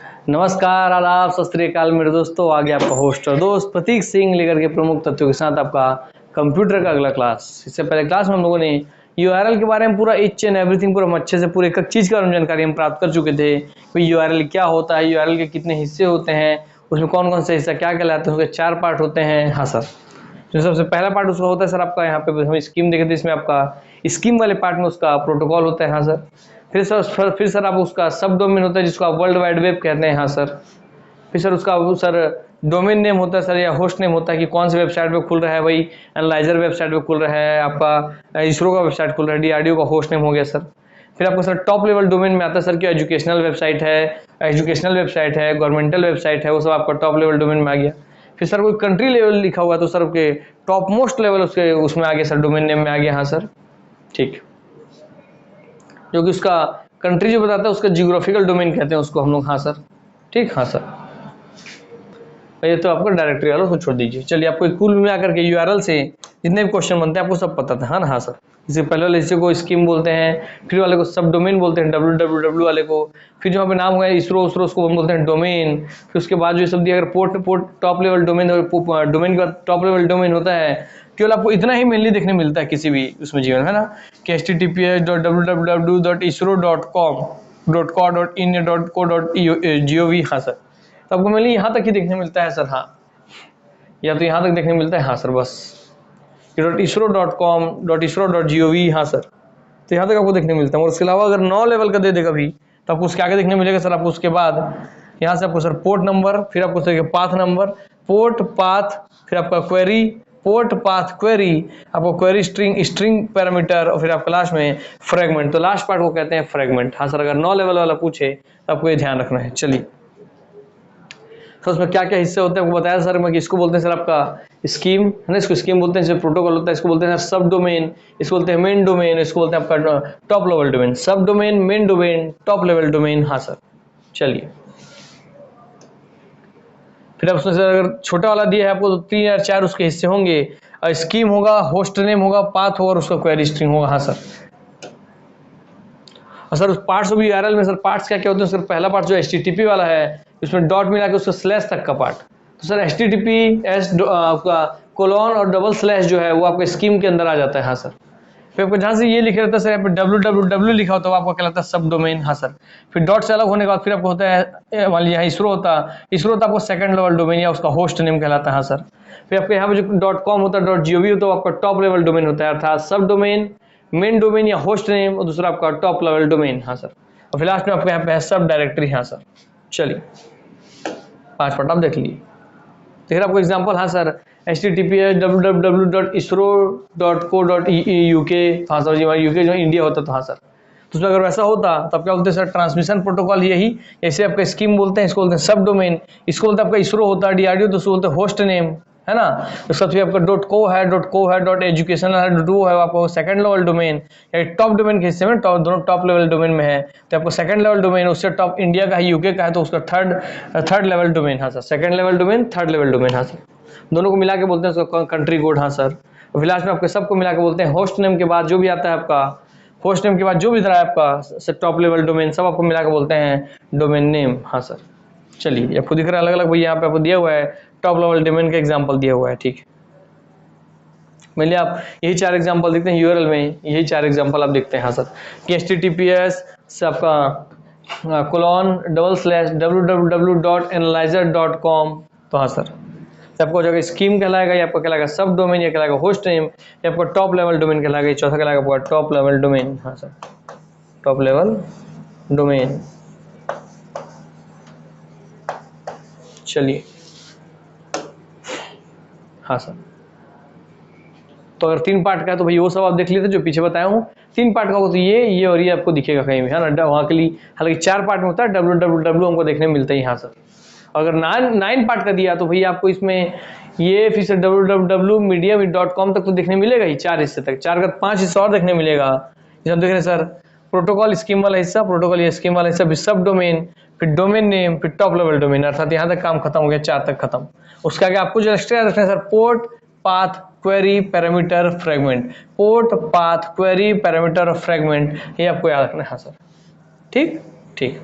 नमस्कार, आदाब, सत श्री अकाल मेरे दोस्तों। आगे आपका होस्ट और दोस्त प्रतीक सिंह लेकर के प्रमुख तथ्यों के साथ आपका कंप्यूटर का अगला क्लास। इससे पहले क्लास में हम लोगों ने यूआरएल के बारे में पूरा ईच एंड एवरीथिंग पूरा अच्छे से पूरे एक चीज़ के बारे में जानकारी हम प्राप्त कर चुके थे कि यूआरएल क्या होता है, यूआरएल के कितने हिस्से होते हैं, उसमें कौन कौन से हिस्सा क्या कहलाते हैं, उसके 4 पार्ट होते हैं। हाँ सर, जो सबसे पहला पार्ट उसका होता है सर आपका, यहाँ पे हम स्कीम देखे थे, इसमें आपका स्कीम वाले पार्ट में उसका प्रोटोकॉल होता है। हाँ सर, फिर सर आप उसका सब डोमेन होता है जिसको आप वर्ल्ड वाइड वेब कहते हैं। हाँ सर, फिर सर उसका सर डोमेन नेम होता है सर, या होस्ट नेम होता है कि कौन सी वेबसाइट पे खुल रहा है, वही एनालाइजर वेबसाइट पे खुल रहा है, आपका इसरो का वेबसाइट खुल रहा है, डीआरडीओ का होस्ट नेम हो गया सर। फिर आपको सर टॉप लेवल डोमेन में आता है सर कि एजुकेशनल वेबसाइट है, गवर्नमेंटल वेबसाइट है, वो सब आपका टॉप लेवल डोमेन में आ गया। फिर सर कोई कंट्री लेवल लिखा हुआ है तो सर के टॉप मोस्ट लेवल उसके उसमें आ गया सर, डोमेन नेम में आ गया। हाँ सर, ठीक, जो कि उसका कंट्री जो बताता है उसका जियोग्राफिकल डोमेन कहते हैं उसको हम लोग। हाँ सर, ठीक। हाँ सर, ये तो आपको डायरेक्टरी वालों को छोड़ दीजिए। चलिए, आपको कुल मिला करके यूआरएल से जितने भी क्वेश्चन बनते हैं आपको सब पता था। हाँ ना? हाँ सर, इससे पहले वाले हिस्से को स्कीम बोलते हैं, फिर वाले को सब डोमेन बोलते हैं, www वाले को, फिर जो यहाँ पे नाम हुआ है इसरो उसको हम बोलते हैं डोमेन। फिर उसके बाद जो सब दिया, अगर port top level domain, domain के बाद टॉप लेवल डोमेन होता है, केवल आपको इतना ही मेनली देखने मिलता है किसी भी उसमें जीवन, है ना, कि https://www.isro.com.co.in.co.gov। हाँ सर, तो आपको मेनली यहाँ तक ही देखने मिलता है सर। हाँ, या तो यहाँ तक देखने मिलता है। हाँ सर, बस .isro.com.isro.gov। हाँ सर, तो यहाँ तक आपको देखने मिलता है। और उसके अलावा अगर 9 लेवल का दे देगा भी तो आपको उसके आगे देखने मिलेगा सर। आपको उसके बाद यहाँ से आपको सर पोर्ट नंबर, फिर आपको sir path number, port path, फिर आपका क्वेरी, पोर्ट पाथ क्वेरी, आपको क्वेरी स्ट्रिंग पैरामीटर, और फिर आपका लास्ट में फ्रेगमेंट। तो लास्ट पार्ट को कहते हैं फ्रेगमेंट। हाँ सर, अगर 9 लेवल वाला पूछे तो आपको ये ध्यान रखना है। चलिए, तो उसमें क्या क्या हिस्से होते हैं आपको बताया सर। मैं इसको बोलते हैं सर आपका स्कीम, है ना, इसको स्कीम बोलते हैं। जैसे प्रोटोकॉल होता है इसको बोलते हैं सर सब डोमेन, इसको बोलते हैं मेन डोमेन, इसको बोलते हैं आपका टॉप लेवल डोमेन। सब domain, main domain, top level domain. हाँ सर, चलिए, फिर आप उसमें सर अगर छोटा वाला दिया है आपको तो 3 या 4 उसके हिस्से होंगे। स्कीम होगा, होस्ट नेम होगा, पाथ होगा और उसका क्वेरी स्ट्रिंग होगा। हाँ सर, और सर उस पार्ट्स भी यूआरएल में सर पार्ट्स क्या क्या होते हैं। सर पहला पार्ट जो एचटीटीपी वाला है, उसमें डॉट मिला के उसका स्लैश तक का पार्ट। तो सर एचटीटीपी आपका कोलॉन और डबल स्लैश जो है वो आपके स्कीम के अंदर आ जाता है। हाँ सर, फिर आपको जहाँ से ये लिखा रहता है सर, यहाँ पे www लिखा होता है, आपको कहलाता है सब डोमेन। हाँ सर, फिर डॉट से अलग होने के बाद फिर आपको होता है, मान लीजिए यहाँ इसरो होता आपको सेकंड लेवल डोमेन या उसका होस्ट नेम कहलाता है। हाँ सर, फिर आपके यहाँ पे जो .com होता है, .gov होता है, आपका टॉप लेवल डोमेन होता है, अर्थात सब डोमेन, मेन डोमेन या होस्ट नेम, और दूसरा आपका टॉप लेवल डोमेन। हाँ सर, और फिर लास्ट में आपके यहाँ पे है सब डायरेक्टरी। हाँ सर, चलिए 5 पार्ट आप देख लीजिए। तो फिर आपको एग्जांपल, हाँ सर, https://www.isro.co.uk। हाँ सर जी, हमारा यूके जो इंडिया होता तो। हाँ सर, तो उसमें अगर वैसा होता तो आप क्या बोलते हैं सर, ट्रांसमिशन प्रोटोकॉल यही, ऐसे आपका स्कीम बोलते हैं, इसको बोलते हैं सब डोमेन, इसको बोलते हैं आपका इसरो होता है, डीआरडीओ तो उसको बोलते हैं होस्ट नेम, है ना। उसका फिर आपका .co है, .educational है, .wo है, आपको सेकंड लेवल डोमेन या टॉप डोमेन के हिस्से में, दोनों टॉप लेवल डोमेन में है तो आपको सेकंड लेवल डोमेन, उससे टॉप इंडिया का है, यूके का है तो उसका थर्ड लेवल डोमेन। हाँ sir, second level domain, third level domain. हाँ सर, दोनों को मिला के बोलते हैं उसका कंट्री कोड। हाँ सर, और फिर लास्ट में आपके सबको मिला के बोलते हैं होस्ट नेम के बाद जो भी आता है आपका, होस्ट नेम के बाद जो भी इधर है आपका टॉप लेवल डोमेन, सब आपको मिला के बोलते हैं डोमेन नेम। हाँ सर, चलिए, आपको दिख रहा है अलग अलग, भैया यहाँ पे आपको दिया हुआ है टॉप लेवल डोमेन का एग्जांपल दिया हुआ है। ठीक है, मेनली आप यही 4 एग्जांपल देखते हैं यूआरएल में, यही 4 एग्जांपल आप देखते हैं। हाँ सर, कि https से आपका :www.analyzer.com। तो हाँ सर, आपको जगह स्कीम कहलाएगा, या आपका कहलाएगा सब डोमेन, या कहलाएगा होस्ट नेम, या आपका टॉप लेवल डोमेन कहलाएगा, चौथा कहलाएगा आपका टॉप लेवल डोमेन। हाँ सर, टॉप लेवल डोमेन। चलिए, हाँ सर, तो अगर 3 पार्ट का है तो भाई वो सब आप देख लेते जो पीछे बताया हूँ। 3 पार्ट का हो तो ये और ये आपको दिखेगा कहीं भी, है ना, वहाँ के लिए। हालांकि 4 पार्ट में होता है, www हमको देखने मिलता है। हाँ सर, अगर 9 पार्ट का दिया तो भैया आपको इसमें ये फिर से www.medium.com तक तो देखने मिलेगा ही, 4 हिस्से तक, 4 का 5 हिस्सा और देखने मिलेगा। जैसे हम देख रहे हैं सर, प्रोटोकॉल स्कीम वाला हिस्सा, प्रोटोकॉल या स्कीम वाला हिस्सा, फिर सब डोमेन, फिर डोमेन नेम, फिर टॉप लेवल डोमेन, अर्थात यहाँ तक काम खत्म हो गया, 4 तक खत्म। उसके आगे आपको जो एक्स्ट्रा रखना है sir, port path query parameter fragment, port path query parameter fragment, ये आपको याद रखना है। हाँ सर, ठीक ठीक,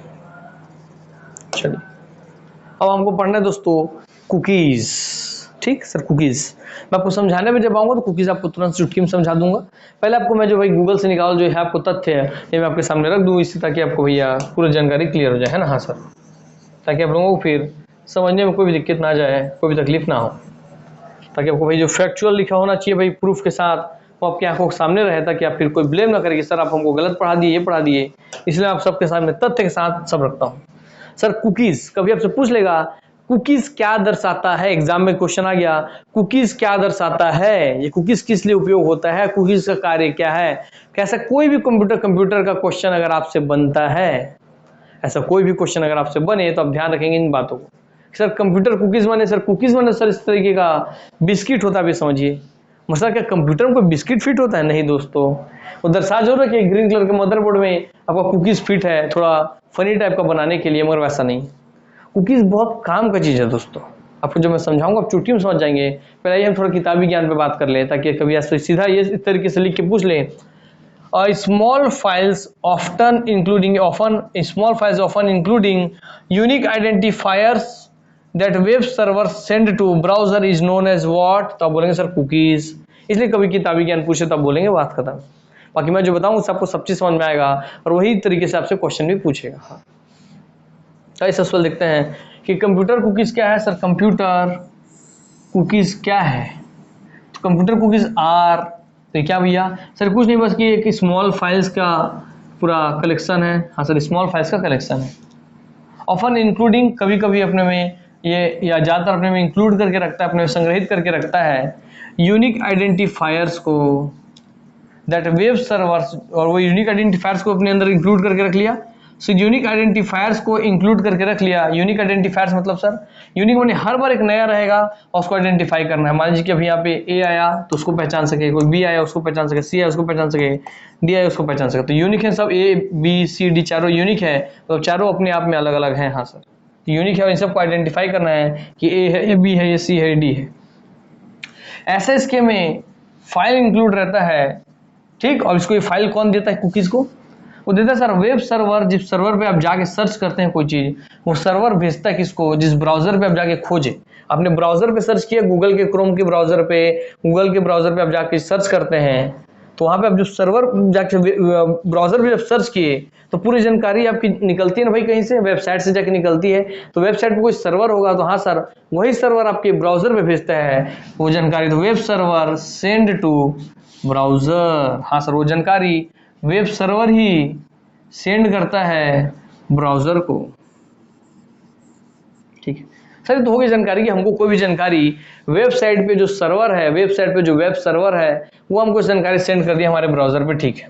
चलिए। अब हमको पढ़ना है दोस्तों कुकीज। ठीक सर, कुकीज मैं आपको समझाने में जब आऊंगा तो कुकीज आपको तुरंत चुटकी में समझा दूंगा। पहले आपको मैं जो भाई गूगल से निकाल जो है आपको तथ्य है ये मैं आपके सामने रख दूँ, इसी ताकि आपको भैया पूरी जानकारी क्लियर हो जाए, है ना। हाँ सर, ताकि आप लोगों को फिर समझने में कोई भी दिक्कत ना जाए, कोई भी तकलीफ ना हो, ताकि आपको भाई जो फैक्चुअल लिखा होना चाहिए भाई प्रूफ के साथ वो आपकी आंखों के सामने रहे, ताकि आप फिर कोई ब्लेम ना करें कि सर आप हमको गलत पढ़ा दिए, ये पढ़ा दिए। इसलिए आप सबके सामने तथ्य के साथ सब रखता हूँ। सर कुकीज कभी आपसे पूछ लेगा कुकीज क्या दर्शाता है, एग्जाम में क्वेश्चन आ गया कुकीज क्या दर्शाता है, ये कुकीज किस लिए उपयोग होता है, कुकीज का कार्य क्या है। कैसा कोई भी कंप्यूटर का क्वेश्चन अगर आपसे बनता है, ऐसा कोई भी क्वेश्चन अगर आपसे बने तो आप ध्यान रखेंगे इन बातों को। सर कंप्यूटर कुकीज माने, सर कुकीज माने सर इस तरीके का बिस्किट होता है, भी समझिए। मतलब क्या कंप्यूटर में कोई बिस्किट फिट होता है? नहीं दोस्तों, वो दर्शा जरूर है कि ग्रीन कलर के मदरबोर्ड में आपका कुकीज फिट है, थोड़ा फनी टाइप का बनाने के लिए, मगर वैसा नहीं। कुकीज बहुत काम का चीज है दोस्तों, आपको जो मैं समझाऊंगा आप चुटकी में समझ जाएंगे। पहले हम थोड़ा किताबी ज्ञान पे बात कर ले, ताकि कभी ऐसे सीधा ये इस तरीके से लिख के पूछ ले। Small files often including unique identifiers that web server send to browser is known as what? तो आप बोलेंगे सर कुकीज। इसलिए कभी किताबी ज्ञान पूछे तो आप बोलेंगे बात खत्म। बाकी मैं जो बताऊंगा उससे आपको सब चीज समझ में आएगा और वही तरीके से आपसे क्वेश्चन भी पूछेगा। हाँ, तो इस सवाल देखते हैं कि कंप्यूटर कुकीज क्या है। सर कंप्यूटर कुकीज क्या है? तो कंप्यूटर कुकीज आर, तो क्या भैया? सर कुछ नहीं, बस कि एक स्मॉल फाइल्स का पूरा कलेक्शन है। हाँ सर, स्मॉल फाइल्स का कलेक्शन है। ऑफन इंक्लूडिंग, कभी कभी अपने में ये या ज़्यादातर अपने में इंक्लूड करके रखता है, अपने में संग्रहित करके रखता है यूनिक आइडेंटिफायर्स को, दैट वेब सर्वर्स, और वो यूनिक आइडेंटिफायर्स को अपने अंदर इंक्लूड करके रख लिया। सो यूनिक आइडेंटिफायर्स को इंक्लूड करके रख लिया। यूनिक आइडेंटिफायर्स मतलब सर यूनिक माने हर बार एक नया रहेगा और उसको आइडेंटिफाई करना है। मान लीजिए कि अभी यहाँ पे ए आया तो उसको पहचान सके, कोई बी आया उसको पहचान सके, सी आया उसको पहचान सके, डी आया उसको पहचान सके। तो यूनिक है सब, ए बी सी डी चारों यूनिक है, तो चारों अपने आप में अलग अलग हैं। हाँ सर, यूनिक है, इन सबको आइडेंटिफाई करना है कि ए है, ये बी है, ये सी है, डी है। ऐसा इसके में फाइल इंक्लूड रहता है। ठीक, और इसको ये फाइल कौन देता है कुकीज को? वो देता है सर वेब सर्वर। जिस सर्वर पे आप जाके सर्च करते हैं कोई चीज, वो सर्वर भेजता है किसको? जिस ब्राउजर पे आप जाके खोजे, आपने ब्राउजर पे सर्च किया, गूगल के क्रोम के ब्राउजर पे, गूगल के ब्राउजर पे आप जाके सर्च करते हैं, तो वहां पे आप जो सर्वर जाके ब्राउजर पे जब सर्च किए तो पूरी जानकारी आपकी निकलती है ना भाई, कहीं से वेबसाइट से जाके निकलती है। तो वेबसाइट पे कोई सर्वर होगा तो हाँ सर वही सर्वर आपके ब्राउजर पे भेजता है वो जानकारी। तो web server send to browser. हाँ सर, वो जानकारी वेब सर्वर ही सेंड करता है ब्राउजर को। ठीक है सर, तो हो गई जानकारी कि हमको कोई भी जानकारी वेबसाइट पे जो सर्वर है, वेबसाइट पे जो वेब सर्वर है वो हमको जानकारी सेंड कर दिया हमारे ब्राउजर पे। ठीक है,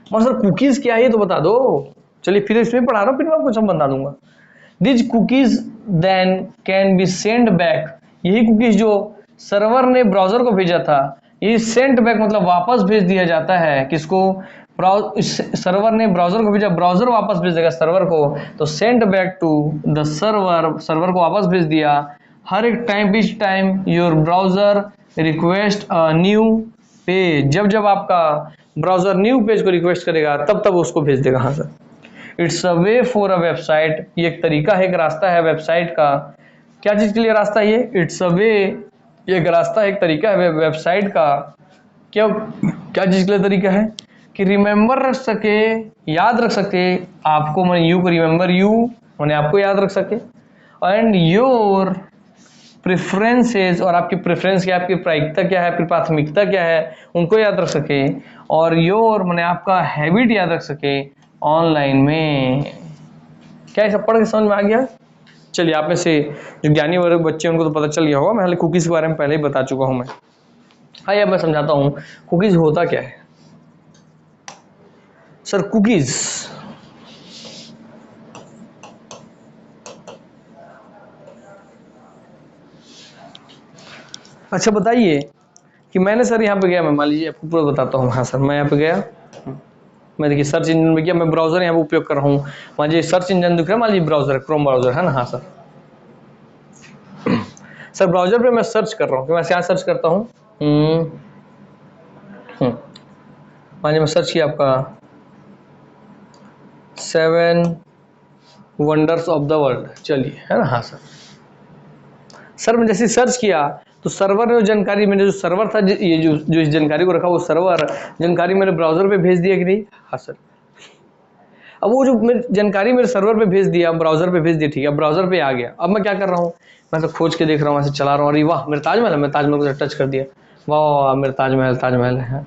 और सर कुकीज क्या है तो बता दो। चलिए फिर इसमें पढ़ा रहा हूँ, फिर मैं आपको सब बता दूंगा। This cookies then can be send back, यही कुकीज जो सर्वर ने ब्राउजर को भेजा था, ये सेंड बैक मतलब वापस भेज दिया जाता है। किसको? सर्वर ने ब्राउजर को भेजा, ब्राउजर वापस भेज देगा सर्वर को, तो send back to the server, server को वापस भेज दिया। हर एक time, each time your browser request a new page, जब जब आपका ब्राउजर न्यू पेज को रिक्वेस्ट करेगा तब तब उसको भेज देगा। हाँ sir, it's a way for a website, ये एक तरीका है, एक रास्ता है वेबसाइट का। क्या चीज के लिए रास्ता है ये? इट्स अ वे, ये एक रास्ता है, एक तरीका है वेबसाइट का। क्या क्या चीज के लिए तरीका है? कि रिमेंबर रख सके, याद रख सके आपको, मैंने यू को रिमेंबर यू मैंने आपको याद रख सके, एंड योर प्रेफरेंसेस, और आपकी प्रेफरेंस क्या है, आपकी प्रायिकता क्या है, आपकी प्राथमिकता क्या है, उनको याद रख सके, और योर मैंने आपका हैबिट याद रख सके ऑनलाइन में। क्या ये सब पढ़ के समझ में आ गया? चलिए, आप में से जो ज्ञानी वर्ग बच्चे उनको तो पता चल गया होगा, मैं कुकीज के बारे में पहले ही बता चुका हूं मैं। हाँ, अब मैं समझाता हूँ कुकीज होता क्या है। सर कुकीज अच्छा बताइए कि मैंने सर यहाँ पे गया, मैं मान लीजिए आपको पूरा बताता हूँ। हाँ सर, मैं यहाँ पे गया, मैं देखिए सर्च इंजन में गया, मैं ब्राउजर यहाँ पे उपयोग कर रहा हूँ। मान लीजिए सर्च इंजन दिख रहा है, मान लीजिए ब्राउजर, क्रोम ब्राउजर है ना। हाँ सर, सर ब्राउजर पे मैं सर्च कर रहा हूँ, मैं यहाँ सर्च करता हूँ। मान लीजिए मैं सर्च किया आपका 7 वंडर्स ऑफ द वर्ल्ड, चलिए, है ना। हाँ सर मैंने जैसे सर्च किया तो सर्वर ने जो जानकारी, मैंने जो सर्वर था, ये जो इस जानकारी को रखा, वो सर्वर जानकारी मेरे ब्राउजर पे भेज दिया कि नहीं। हाँ सर, अब वो जो मेरी जानकारी मेरे सर्वर पे भेज दिया, ब्राउजर पे भेज दिया, ठीक है, अब ब्राउजर पे आ गया। अब मैं क्या कर रहा हूँ, मैं तो खोज के देख रहा हूँ, ऐसे चला रहा हूँ, अरे वाह मेरा ताजमहल है, मैं ताजमहल को टच कर दिया, वाह वाह मेरा ताजमहल ताजमहल है।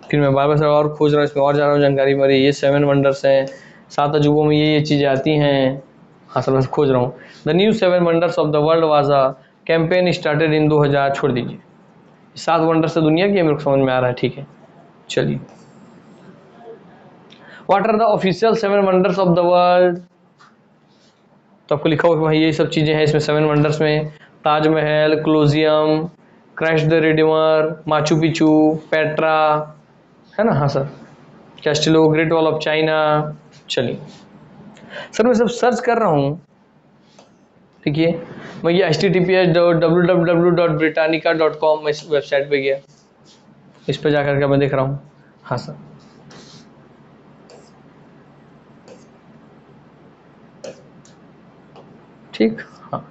फिर मैं बार बार और खोज रहा हूँ, इसमें और जा रहा हूँ जानकारी, मेरे ये 7 वंडर्स हैं, 7 अजूबों में ये चीज़ें आती हैं। हाँ सर, मैं खोज रहा हूँ। The new 7 wonders of the world was a campaign started in 2000, छोड़ दीजिए, 7 वंडर से दुनिया की, मेरे को समझ में आ रहा है, ठीक है, चलिए। What are the official 7 wonders of the world, तो आपको लिखा होगा भाई ये सब चीज़ें हैं इसमें 7 वंडर्स में, Taj Mahal, Colosseum, Christ the Redeemer, Machu Picchu, Petra, है ना। हाँ sir, Castillo, great wall of China. चलिए सर, मैं सब सर्च कर रहा हूँ, ठीक है, मैं ये https://www.britannica.com इस वेबसाइट पे गया, इस पे जाकर के मैं देख रहा हूँ। हाँ सर, ठीक, हाँ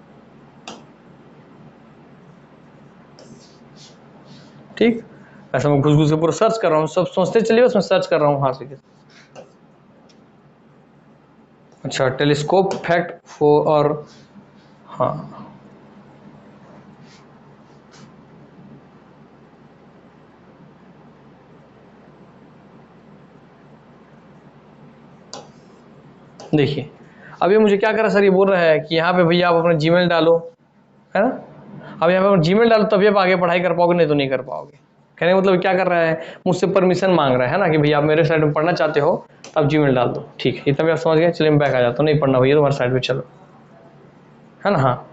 ठीक, ऐसा मैं घुस घुस के पूरा सर्च कर रहा हूँ, सब सोचते चलिए बस मैं सर्च कर रहा हूँ। हाँ ठीक है, अच्छा, टेलीस्कोप फैक्ट फॉर, और हाँ देखिए, अब ये मुझे क्या कर रहा है सर, ये बोल रहा है कि यहाँ पे भैया आप अपना जीमेल डालो, है ना। अब यहाँ पे जीमेल डालो तभी आप आगे पढ़ाई कर पाओगे, नहीं तो नहीं कर पाओगे। कहने का मतलब क्या कर रहा है, मुझसे परमिशन मांग रहा है ना, कि भैया आप मेरे साइड में पढ़ना चाहते हो तो आप जीमेल डाल दो, ठीक है, इतना भी आप समझ गए। चलिए मैं बैक आ जाता हूँ, नहीं पढ़ना भैया तुम्हारे साइड पे, चलो, है ना। हाँ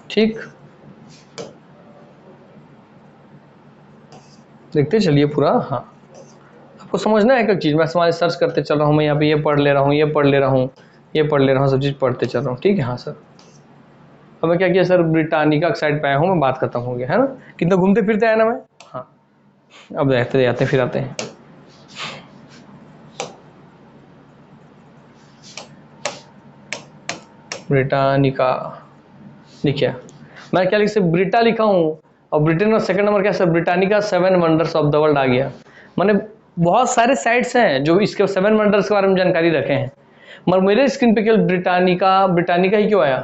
ठीक, देखते चलिए पूरा। हाँ, आपको समझना है एक चीज़, मैं समाज सर्च करते चल रहा हूँ, मैं यहाँ पे ये पढ़ ले रहा हूँ, ये पढ़ ले रहा हूँ, ये पढ़ ले रहा हूँ, सब चीज़ पढ़ते चल रहा हूँ, ठीक है। हाँ सर, अब मैं क्या किया सर, ब्रिटानिका साइड पे आया हूँ, मैं बात खत्म हो गया, है ना। कितना घूमते फिरते आया ना मैं। हाँ, अब देखते जाते फिर आते हैं। ब्रिटानिका, देखिए मैं क्या लिख से ब्रिटा लिखा हूँ, और ब्रिटेन का सेकंड नंबर क्या sir, Britannica 7 wonders of the world आ गया। मैंने बहुत सारे साइट्स हैं जो इसके 7 वंडर्स के बारे में जानकारी रखे हैं, मगर मेरे स्क्रीन पे केवल ब्रिटानिका, ब्रिटानिका ही क्यों आया,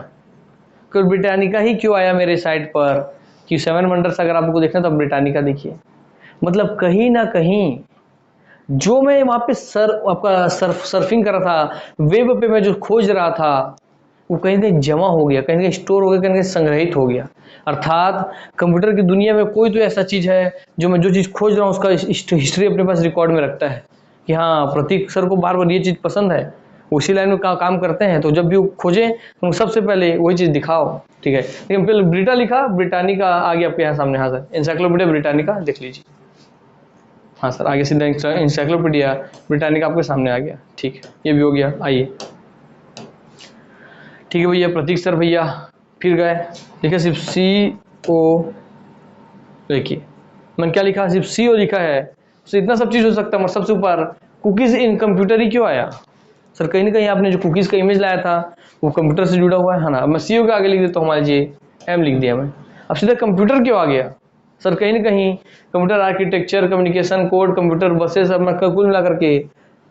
केवल ब्रिटानिका ही क्यों आया मेरे साइट पर, कि 7 वंडर्स अगर आपको देखना तो आप ब्रिटानिका देखिए। मतलब कहीं ना कहीं जो मैं वहाँ पे आपका सर्फिंग कर रहा था, वेब पे मैं जो खोज रहा था, वो कहीं ना कहीं जमा हो गया, कहीं ना कहीं स्टोर हो गया, कहीं ना कहीं संग्रहित हो गया। अर्थात कंप्यूटर की दुनिया में कोई तो ऐसा चीज़ है जो मैं जो चीज़ खोज रहा हूँ उसका हिस्ट्री अपने पास रिकॉर्ड में रखता है, कि हाँ प्रतीक सर को बार बार ये चीज़ पसंद है, उसी लाइन में काम करते हैं, तो जब भी वो खोजें तो सबसे पहले वही चीज़ दिखाओ, ठीक है। लेकिन पहले ब्रिटा लिखा, ब्रिटानिका आ गया आपके यहाँ सामने। हाँ सर, इंसाइक्लोपीडिया ब्रिटानिका देख लीजिए। हाँ सर, आगे सीधा इंसाइक्लोपीडिया ब्रिटानिका आपके सामने आ गया, ठीक है, ये भी हो गया। आइए, ठीक है भैया, प्रतीक सर भैया फिर गए, देखिए सिर्फ CO, देखिए मैंने क्या लिखा, सिर्फ CO लिखा है, तो इतना सब चीज़ हो सकता है, मगर सबसे ऊपर कुकीज़ इन कंप्यूटर ही क्यों आया सर। कहीं ना कहीं आपने जो कुकीज़ का इमेज लाया था वो कंप्यूटर से जुड़ा हुआ है ना। अब मैं CO के आगे लिख देता हूँ, मान लीजिए M लिख दिया मैं, अब सीधा कंप्यूटर क्यों आ गया सर। कहीं ना कहीं computer architecture, communication code, computer buses, अब मैं कुल मिला करके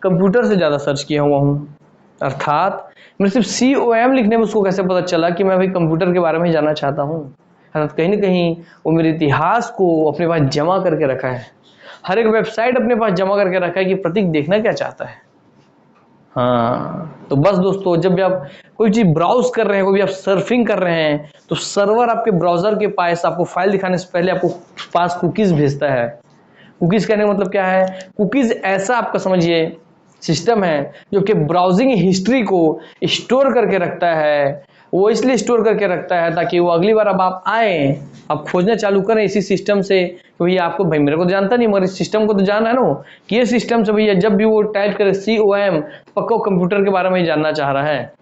कंप्यूटर से ज़्यादा सर्च किया हुआ हूँ। अर्थात मैं सिर्फ COM लिखने में उसको कैसे पता चला कि मैं भाई कंप्यूटर के बारे में जानना चाहता हूँ। अर्थात कहीं ना कहीं वो मेरे इतिहास को अपने पास जमा करके रखा है, हर एक वेबसाइट अपने पास जमा करके रखा है कि प्रतीक देखना क्या चाहता है। हाँ, तो बस दोस्तों, जब भी आप कोई चीज़ ब्राउज कर रहे हैं, कोई भी आप सर्फिंग कर रहे हैं, तो सर्वर आपके ब्राउजर के पास आपको फाइल दिखाने से पहले आपको पास कुकीज़ भेजता है। कुकीज़ कहने का मतलब क्या है, कुकीज़ ऐसा आपका समझिए सिस्टम है जो कि ब्राउजिंग हिस्ट्री को स्टोर करके रखता है। वो इसलिए स्टोर करके रखता है ताकि वो अगली बार अब आप आए, आप खोजना चालू करें इसी सिस्टम से, कि भैया आपको, भाई मेरे को तो जानता नहीं मगर इस सिस्टम को तो जाना है ना, कि ये सिस्टम से भैया जब भी वो टाइप करे COM, पक्का कंप्यूटर के बारे में ही जानना चाह रहा है।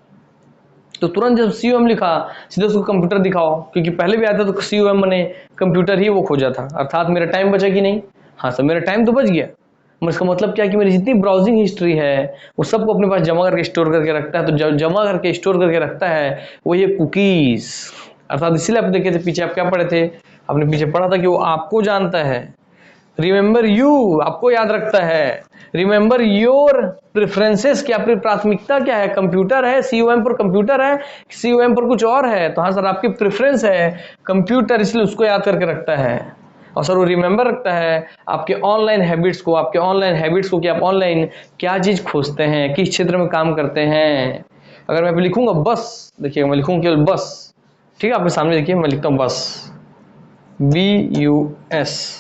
तो तुरंत जब COM लिखा सीधे उसको कंप्यूटर दिखाओ, क्योंकि पहले भी आया था तो COM मैंने कंप्यूटर ही वो खोजा था, अर्थात मेरा टाइम बचा कि नहीं? हाँ सर, मेरा टाइम तो बच गया। इसका मतलब क्या कि मेरी जितनी ब्राउजिंग हिस्ट्री है वो सबको अपने पास जमा करके स्टोर करके रखता है। तो जब जमा करके स्टोर करके रखता है वो ये कुकीज, अर्थात इसीलिए आप देखे थे पीछे आप क्या पढ़े थे, आपने पीछे पढ़ा था कि वो आपको जानता है, रिमेंबर यू, आपको याद रखता है, रिमेंबर योर प्रेफरेंसेस, क्या आपकी प्राथमिकता क्या है, कंप्यूटर है, COM पर कंप्यूटर है, COM पर कुछ और है, तो हाँ सर आपकी प्रेफरेंस है कंप्यूटर, इसलिए उसको याद करके रखता है। और सर वो रिमेंबर रखता है आपके ऑनलाइन हैबिट्स को, आपके ऑनलाइन हैबिट्स को कि आप ऑनलाइन क्या चीज खोजते हैं, किस क्षेत्र में काम करते हैं। अगर मैं लिखूंगा बस, देखिएगा मैं लिखूंगा केवल बस, ठीक है, आपके सामने देखिए मैं लिखता हूँ बस, BUS।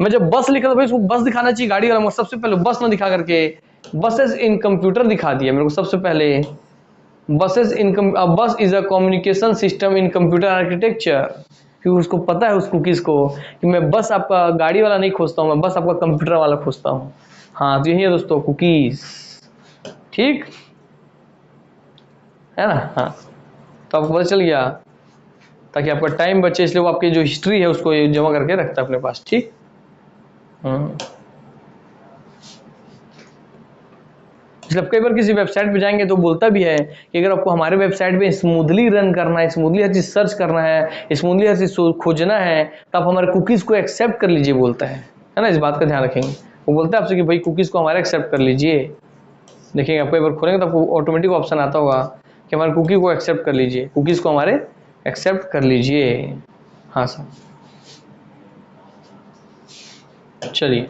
मैं जब बस लिखा था भाई उसको बस दिखाना चाहिए गाड़ी वाला, सबसे पहले बस ना दिखा करके बसेस इन कंप्यूटर दिखा दिया मेरे को सबसे पहले। बसेस इन बस is a communication system in computer architecture, क्योंकि उसको पता है उस कुकीज को कि मैं बस आपका गाड़ी वाला नहीं खोजता हूँ, मैं बस आपका कंप्यूटर वाला खोजता हूँ। हाँ तो यही है दोस्तों कुकीज, ठीक है ना। हाँ तो आपको पता चल गया, ताकि आपका टाइम बचे, इसलिए वो आपकी जो हिस्ट्री है उसको जमा करके रखता है अपने पास, ठीक। मतलब कई बार किसी वेबसाइट पे जाएंगे तो बोलता भी है कि अगर आपको हमारे वेबसाइट पे स्मूथली रन करना है, स्मूथली हर चीज सर्च करना है, स्मूथली हर चीज खोजना है, तो आप हमारे कुकीज को एक्सेप्ट कर लीजिए, बोलता है ना। इस बात का ध्यान रखेंगे, वो बोलता है आपसे कि भाई कुकीज को हमारे एक्सेप्ट कर लीजिए। देखिएगा आप कई बार खोलेंगे तो आपको ऑटोमेटिक ऑप्शन आता होगा कि हमारे कुकी को एक्सेप्ट कर लीजिए, कुकीज को हमारे एक्सेप्ट कर लीजिए। हाँ सर, चलिए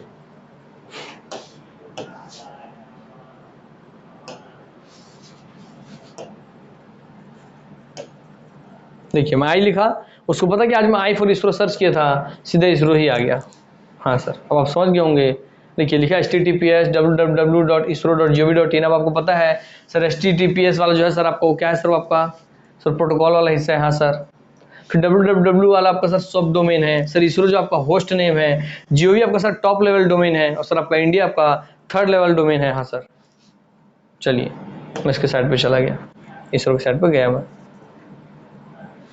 देखिए मैं आई लिखा, उसको पता कि आज मैं आई फॉर इसरो सर्च किया था, सीधे इसरो ही आ गया। हाँ सर, अब आप समझ गए होंगे। देखिए लिखा https://www.isro.gov.in। अब आपको पता है सर https वाला जो है सर आपको क्या है सर, आपका सर प्रोटोकॉल वाला हिस्सा है। हाँ सर, फिर www वाला आपका सर सब डोमेन है सर, इसरो जो आपका होस्ट नेम है, GOV आपका सर टॉप लेवल डोमेन है, और सर आपका इंडिया आपका थर्ड लेवल डोमेन है। हाँ सर, चलिए मैं इसके साइड पे चला गया, इसरो की साइड पे गया मैं,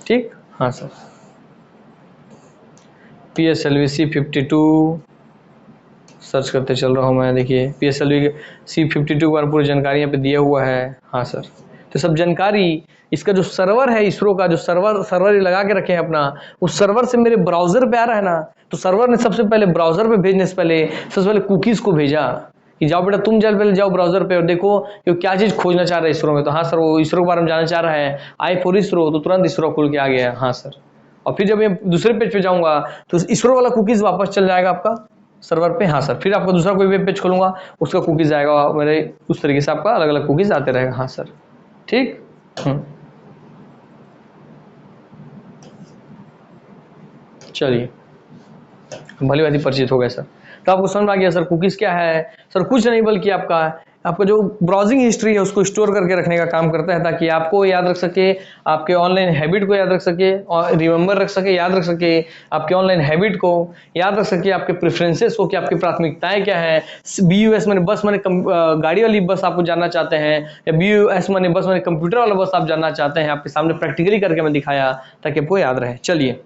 ठीक। हाँ सर, PSLV-C52 सर्च करते चल रहा हूँ मैं। देखिए PSLV-C52 के बारे में पूरी जानकारी यहाँ पे दिया हुआ है। हाँ सर, तो सब जानकारी, इसका जो सर्वर है इसरो का, जो सर्वर लगा के रखे हैं अपना, उस सर्वर से मेरे ब्राउजर पे आ रहा है ना, तो सर्वर ने सबसे पहले ब्राउजर पे भेजने से पहले सबसे पहले कुकीज को भेजा कि जाओ बेटा तुम पहले जाओ ब्राउजर पे और देखो कि क्या चीज खोजना चाह रहा है इसरो में। तो हाँ सर, वो इसरो के बारे में जानना चाह रहा है, आई फॉर इसरो, तो तुरंत इसरो खुल के आ गया। हाँ सर, और फिर जब मैं दूसरे पेज पे जाऊंगा तो इसरो वाला कुकीज वापस चल जाएगा आपका सर्वर पे। हाँ सर, फिर आपका दूसरा कोई वेब पेज खोलूंगा उसका कुकीज आएगा मेरे, उस तरीके से आपका अलग अलग कुकीज आते रहेगा। हाँ सर, ठीक। चलिए भली भांति परिचित हो गए सर, तो आपको समझ में आ गया सर कुकीज क्या है। सर कुछ नहीं बल्कि आपका जो ब्राउजिंग हिस्ट्री है उसको स्टोर करके रखने का काम करता है, ताकि आपको याद रख सके, आपके ऑनलाइन हैबिट को याद रख सके और रिमेंबर रख सके, याद रख सके आपके ऑनलाइन हैबिट को, याद रख सके आपके प्रेफरेंसेस को कि आपकी प्राथमिकताएं क्या है। BUS मैंने बस मैंने गाड़ी वाली बस आपको जानना चाहते हैं, या BUS मैंने बस मैंने कंप्यूटर वाला बस आप जानना चाहते हैं, आपके सामने प्रैक्टिकली करके मैं दिखाया ताकि आपको याद रहे। चलिए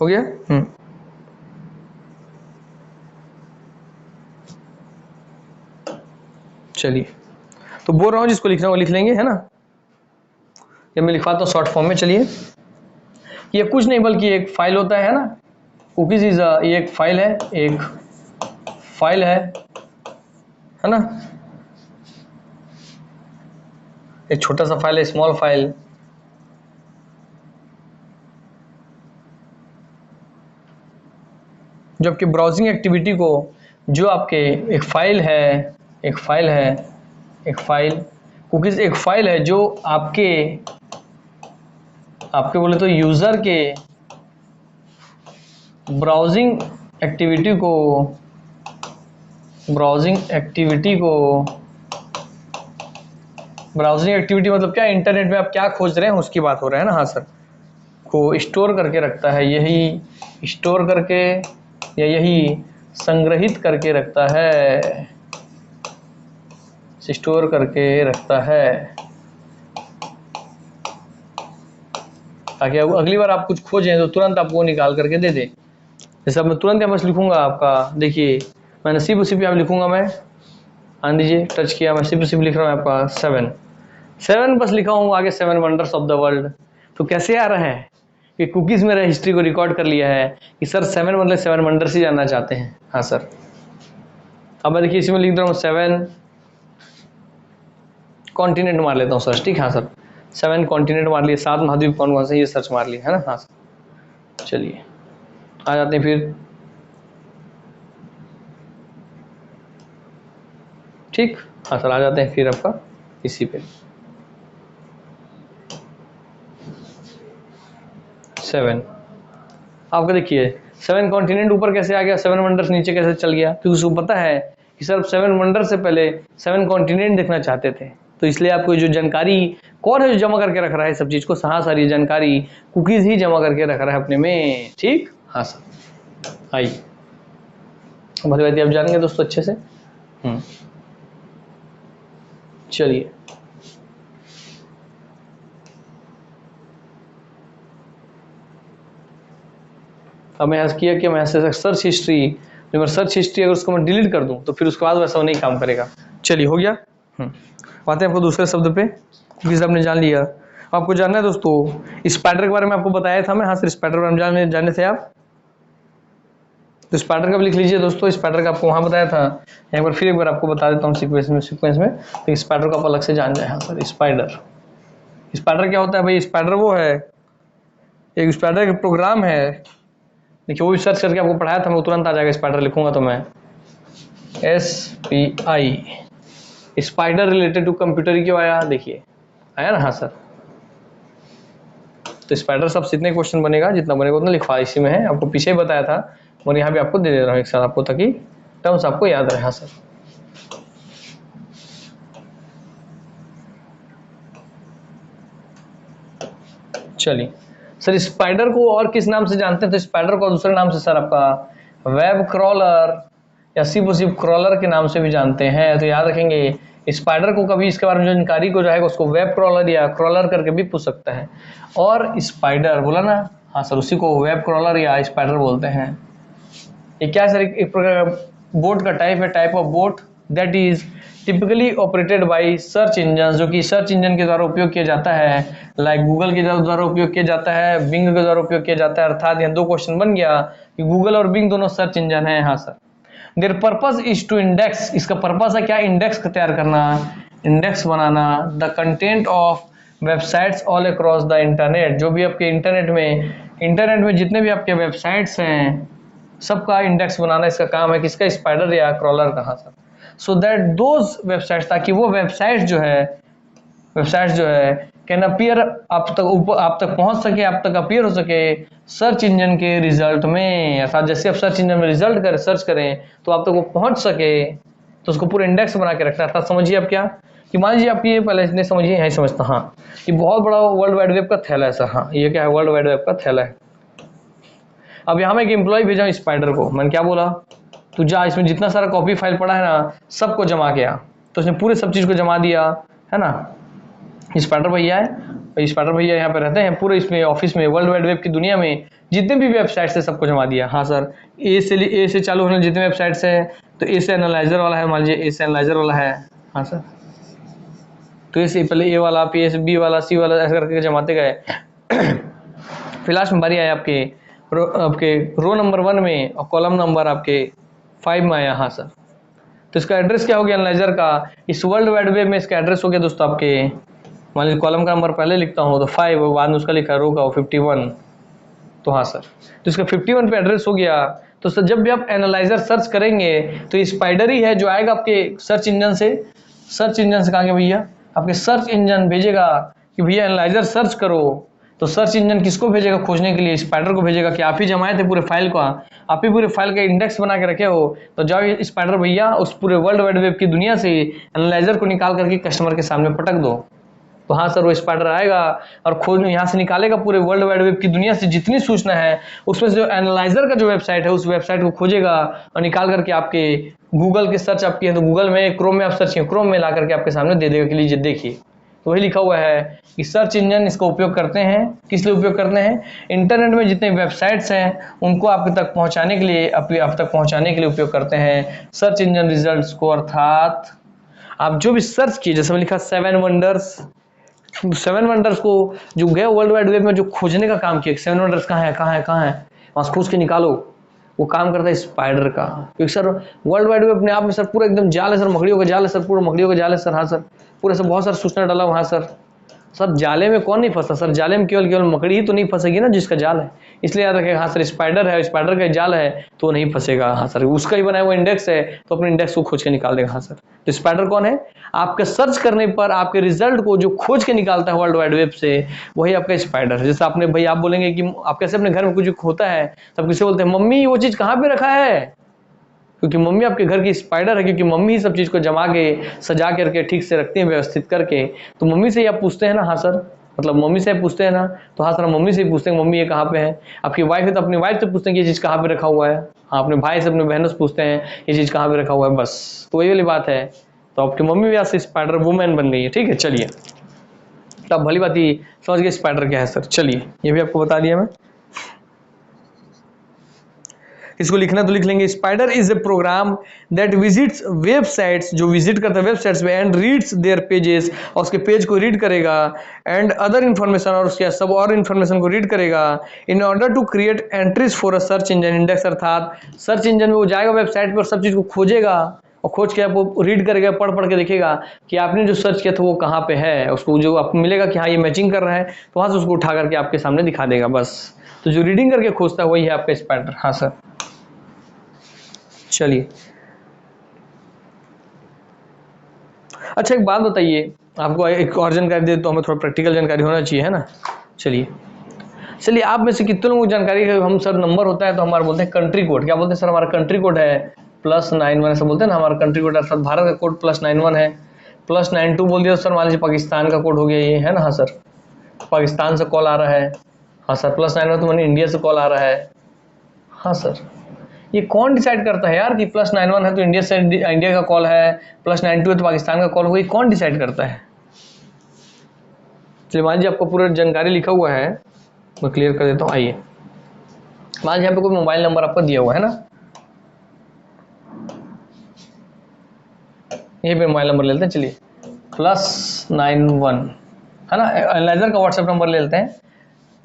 हो गया। चलिए तो बोल रहा हूँ जिसको लिखना वो लिख लेंगे, है ना। जब मैं लिखवाता हूँ शॉर्ट फॉर्म में, चलिए ये कुछ नहीं बल्कि एक फाइल होता है ना, कुकीज इज ये एक फाइल है, एक फाइल है ना, एक छोटा सा फाइल है, स्मॉल फाइल। जो आपकी ब्राउजिंग एक्टिविटी को, जो आपके एक फाइल है, एक फाइल है, एक फाइल, कुकीज एक फाइल है जो आपके बोले तो यूजर के ब्राउजिंग एक्टिविटी को ब्राउजिंग एक्टिविटी मतलब क्या, इंटरनेट में आप क्या खोज रहे हैं उसकी बात हो रहा है ना। हाँ सर, को स्टोर करके रखता है, यही स्टोर करके या यही संग्रहित करके रखता है, स्टोर करके रखता है। ताकि अगली बार आप कुछ खोजें तो तुरंत आपको निकाल करके दे दे। जैसे अब मैं तुरंत यहाँ बस लिखूंगा आपका, देखिए मैंने सिर्फ उसी पे आप लिखूंगा, मैं आन दीजिए, टच किया, मैं सिर्फ लिख रहा हूँ आपका 7 बस लिखा हूँ, आगे 7 वंडर्स ऑफ द वर्ल्ड। तो कैसे आ रहा है कि कुकीज़ मेरा हिस्ट्री को रिकॉर्ड कर लिया है कि सर 7 मतलब 7 वंडर्स ही जानना चाहते हैं। हाँ सर, अब मैं देखिए इसमें लिख दे रहा हूँ 7 कॉन्टिनेंट मार लेता हूँ सर, ठीक है। हाँ सर, 7 कॉन्टिनेंट मार लिए, 7 महाद्वीप कौन कौन से, ये सर्च मार लिया है ना। हाँ सर, चलिए आ जाते हैं फिर, ठीक। हाँ सर, आ जाते हैं फिर आपका इसी पे 7। आपका देखिए 7 कॉन्टिनेंट ऊपर कैसे आ गया, 7 वंडर्स नीचे कैसे चल गया, क्योंकि उसको पता है कि सर 7 वंडर से पहले 7 कॉन्टिनेंट देखना चाहते थे। तो इसलिए आपको जो जानकारी कौन है जो जमा करके रख रहा है सब चीज़ को, हाँ सारी जानकारी कुकीज़ ही जमा करके रख रहा है अपने में, ठीक। हाँ सर, आइए भली बात आप जानेंगे दोस्तों अच्छे से। चलिए अब मैं ऐसा किया कि मैं ऐसे सर्च हिस्ट्री, जो मेरा सर्च हिस्ट्री अगर उसको मैं डिलीट कर दूं तो फिर उसके बाद वैसा नहीं काम करेगा। चलिए हो गया। आते हैं आपको दूसरे शब्द पे, कुकीज़ आपने जान लिया। आपको जानना है दोस्तों स्पाइडर के बारे में, आपको बताया था मैं। हाँ सर, स्पाइडर के बारे में जाने थे आप, तो स्पाइडर का भी लिख लीजिए दोस्तों। स्पाइडर का आपको वहाँ बताया था, एक बार फिर एक बार आपको बता देता हूँ सीक्वेंस में तो स्पाइडर को आप अलग से जान जाए। हाँ सर, स्पाइडर क्या होता है भाई, स्पाइडर वो है, एक स्पाइडर का प्रोग्राम है। देखिए वो भी सर्च करके आपको पढ़ाया था मैं, तुरंत आ जाएगा। स्पाइडर लिखूंगा तो मैं SPI, spider related to computer ही क्यों आया, देखिए आया ना। हाँ सर, तो स्पाइडर सब जितने क्वेश्चन बनेगा, जितना बनेगा उतना लिखवा इसी में है, आपको पीछे ही बताया था और यहाँ भी आपको दे दे रहा हूँ एक साथ आपको, ताकि टर्म्स आपको याद रहे। हाँ सर, चलिए सर, स्पाइडर को और किस नाम से जानते हैं, तो स्पाइडर को दूसरे नाम से सर आपका वेब क्रॉलर या सिर्फ क्रॉलर के नाम से भी जानते हैं। तो याद रखेंगे स्पाइडर को कभी इसके बारे में जानकारी को जो है उसको वेब क्रॉलर या क्रॉलर करके भी पूछ सकता है। और स्पाइडर बोला ना, हाँ सर, उसी को वेब क्रॉलर या स्पाइडर बोलते हैं। ये क्या सर, एक प्रकार का बोट का टाइप है, type of boat that is typically operated by search engine, जो कि सर्च इंजन के द्वारा उपयोग किया जाता है, लाइक गूगल के द्वारा उपयोग किया जाता है, बिंग के द्वारा उपयोग किया जाता है। अर्थात यहाँ दो क्वेश्चन बन गया कि गूगल और बिंग दोनों सर्च इंजन है। हाँ sir, their purpose is to index, इसका पर्पस है क्या, इंडेक्स तैयार करना, इंडेक्स बनाना the content of websites all across the internet, जो भी आपके इंटरनेट में जितने भी आपके वेबसाइट्स हैं सबका इंडेक्स बनाना इसका काम है, किसका, स्पाइडर या क्रॉलर का। हाँ sir, so that those websites, ताकि वो वेबसाइट जो है कैन अपीयर, आप तक पहुंच सके, आप तक अपीयर हो सके सर्च इंजन के रिजल्ट में। अर्थात जैसे आप सर्च इंजन में रिजल्ट सर्च करें तो आप तक वो पहुंच सके, तो उसको पूरा इंडेक्स बना के रखना है। अर्थात समझिए आप क्या, कि मान लीजिए आप ये पहले इतने समझिए, यही समझता। हाँ, कि बहुत बड़ा वर्ल्ड वाइड वेब का थैला है सर। हाँ, ये क्या है, वर्ल्ड वाइड वेब का थैला है। अब यहाँ में एक एम्प्लॉय भेजा स्पाइडर को, मैंने क्या बोला, तू जा इसमें जितना सारा कॉपी फाइल पड़ा है ना सबको जमा किया, तो उसने पूरे सब चीज़ को जमा दिया है ना। स्पाइडर भैया है, स्पाइडर भैया यहाँ पे रहते हैं पूरे इसमें ऑफिस में, वर्ल्ड वाइड वेब की दुनिया में जितने भी वेबसाइट्स है सबको जमा दिया। हाँ सर, ए से चालू होने जितने वेबसाइट्स है, तो ए से एनालाइजर वाला है, मान लीजिए ए से एनालाइजर वाला है। हाँ सर, तो ए से पहले ए वाला, फिर ए से बी वाला, सी वाला, ऐसे करके जमाते गए। फिर लास्ट में बारी आया आपके रो नंबर 1 में और कॉलम नंबर आपके 5 में आया। हाँ सर, तो इसका एड्रेस क्या हो गया एनालाइजर का, इस वर्ल्ड वाइड वेब में इसका एड्रेस हो गया दोस्तों आपके, मान लीजिए कॉलम का नंबर पहले लिखता हूँ तो 5, बाद में उसका लिखा रो का 51। तो हाँ सर, तो इसका 51 पे एड्रेस हो गया। तो सर जब भी आप एनालाइजर सर्च करेंगे तो ये स्पाइडर ही है जो आएगा आपके सर्च इंजन से कहा गया भैया, आपके सर्च इंजन भेजेगा कि भैया एनालाइजर सर्च करो। तो सर्च इंजन किसको भेजेगा खोजने के लिए, स्पाइडर को भेजेगा कि आप ही जमाए थे पूरे फाइल को, आप ही पूरे फाइल का इंडेक्स बना के रखे हो, तो जाओ स्पाइडर भैया उस पूरे वर्ल्ड वाइड वेब की दुनिया से एनालाइजर को निकाल करके कस्टमर के सामने पटक दो। तो हाँ सर, वो स्पाइडर आएगा और खोज यहाँ से निकालेगा पूरे वर्ल्ड वाइड वेब की दुनिया से जितनी सूचना है, उसमें से जो एनालाइजर का जो वेबसाइट है उस वेबसाइट को खोजेगा और निकाल करके आपके गूगल के सर्च आपकी है तो गूगल में, क्रोम में आप सर्च किए क्रोम में ला करके आपके सामने दे देगा कि लीजिए देखिए तो वही लिखा हुआ है कि सर्च इंजन इसका उपयोग करते हैं, किस लिए उपयोग करते हैं, इंटरनेट में जितने वेबसाइट्स हैं उनको आप तक पहुंचाने के लिए, आप तक पहुंचाने के लिए उपयोग करते हैं सर्च इंजन रिजल्ट्स को। अर्थात आप जो भी सर्च किए, जैसे मैं लिखा 7 वंडर्स, 7 वंडर्स को जो गए वर्ल्ड वाइड वेब में जो खोजने का काम किया, 7 वंडर्स कहाँ है कहाँ है कहाँ है, वहां खोज के निकालो, वो काम करता है स्पाइडर का। क्योंकि सर वर्ल्ड वाइड वेब अपने आप में सर पूरा एकदम जाल है सर, मकड़ियों का जाल है सर, पूरा मकड़ियों का जाल है सर। हाँ सर, पूरा सर बहुत सारा सूचना डाला वहाँ सर। सर जाले में कौन नहीं फंसता सर, जाले में केवल केवल मकड़ी ही तो नहीं फंसेगी ना जिसका जाल है, इसलिए याद रखेगा। हाँ सर स्पाइडर है, स्पाइडर का जाल है तो वो नहीं फंसेगा। हाँ सर उसका ही बनाया हुआ इंडेक्स है तो अपने इंडेक्स को खोज के निकाल देगा। हाँ सर, तो स्पाइडर कौन है, आपके सर्च करने पर आपके रिजल्ट को जो खोज के निकालता है वर्ल्ड वाइड वेब से, वही आपका स्पाइडर है। जैसे आपने भाई आप बोलेंगे कि आप कैसे अपने घर में कुछ होता है तब किसे बोलते हैं, मम्मी वो चीज कहाँ पे रखा है, क्योंकि मम्मी आपके घर की स्पाइडर है, क्योंकि मम्मी ही सब चीज को जमा के सजा करके ठीक से रखती है व्यवस्थित करके। तो मम्मी से ही आप पूछते हैं ना। हाँ सर, मतलब मम्मी से पूछते हैं ना, तो हाँ सर मम्मी से ही पूछते हैं मम्मी ये कहाँ पे है। आपकी वाइफ है तो अपनी वाइफ से पूछते हैं कि ये चीज़ कहाँ पे रखा हुआ है। हाँ, अपने भाई से अपने बहनों से पूछते हैं ये चीज़ कहाँ पे रखा हुआ है, बस तो वही वाली बात है। तो आपकी मम्मी भी आज से स्पाइडर वुमेन बन गई है। ठीक है, चलिए तो आप भली बात ही समझ गए स्पाइडर क्या है सर। चलिए ये भी आपको बता दिया मैं, इसको लिखना तो लिख लेंगे। Spider is a program that visits websites, जो विजिट करता है वेबसाइट्स में, एंड रीड्स देयर पेजेस, और उसके पेज को रीड करेगा, एंड अदर इन्फॉर्मेशन, और उसके सब और इन्फॉर्मेशन को रीड करेगा, in order to create entries for a search engine index. अर्थात सर्च इंजन में वो जाएगा वेबसाइट पर, सब चीज़ को खोजेगा और खोज के आपको रीड करेगा, पढ़ के देखेगा कि आपने जो सर्च किया था वो कहाँ पे है। उसको जो आपको मिलेगा कि हाँ ये मैचिंग कर रहा है, तो वहाँ से उसको उठा करके आपके सामने दिखा देगा बस। तो जो रीडिंग करके खोजता है वही है आपका स्पाइडर। हाँ सर, चलिए अच्छा एक बात बताइए, आपको एक और जानकारी दे तो हमें थोड़ा प्रैक्टिकल जानकारी होना चाहिए, है ना। चलिए आप में से कितने लोगों को जानकारी है, हम सर नंबर होता है तो हमारा बोलते हैं कंट्री कोड, क्या बोलते हैं सर, हमारा कंट्री कोड है +91, ऐसा बोलते हैं ना, हमारा कंट्री कोड अर्थात भारत का कोड +91 है। +92 बोल दिया सर, मान लीजिए पाकिस्तान का कोड हो गया ये, है ना। हाँ सर, पाकिस्तान से कॉल आ रहा है। हाँ सर, +91 तो मैंने इंडिया से कॉल आ रहा है। हाँ सर, ये कौन डिसाइड करता है यार कि +91 है तो इंडिया से इंडिया का कॉल है, +92 है तो पाकिस्तान का कॉल होगा, ये कौन डिसाइड करता है। चलिए मान लीजिए आपको पूरा जानकारी लिखा हुआ है, मैं क्लियर कर देता हूँ। आइए मान लीजिए यहाँ पे कोई मोबाइल नंबर आपको दिया हुआ है ना, यही पे मोबाइल नंबर ले लेते हैं। चलिए +91 है ना, एनालाइजर का व्हाट्सएप नंबर ले लेते हैं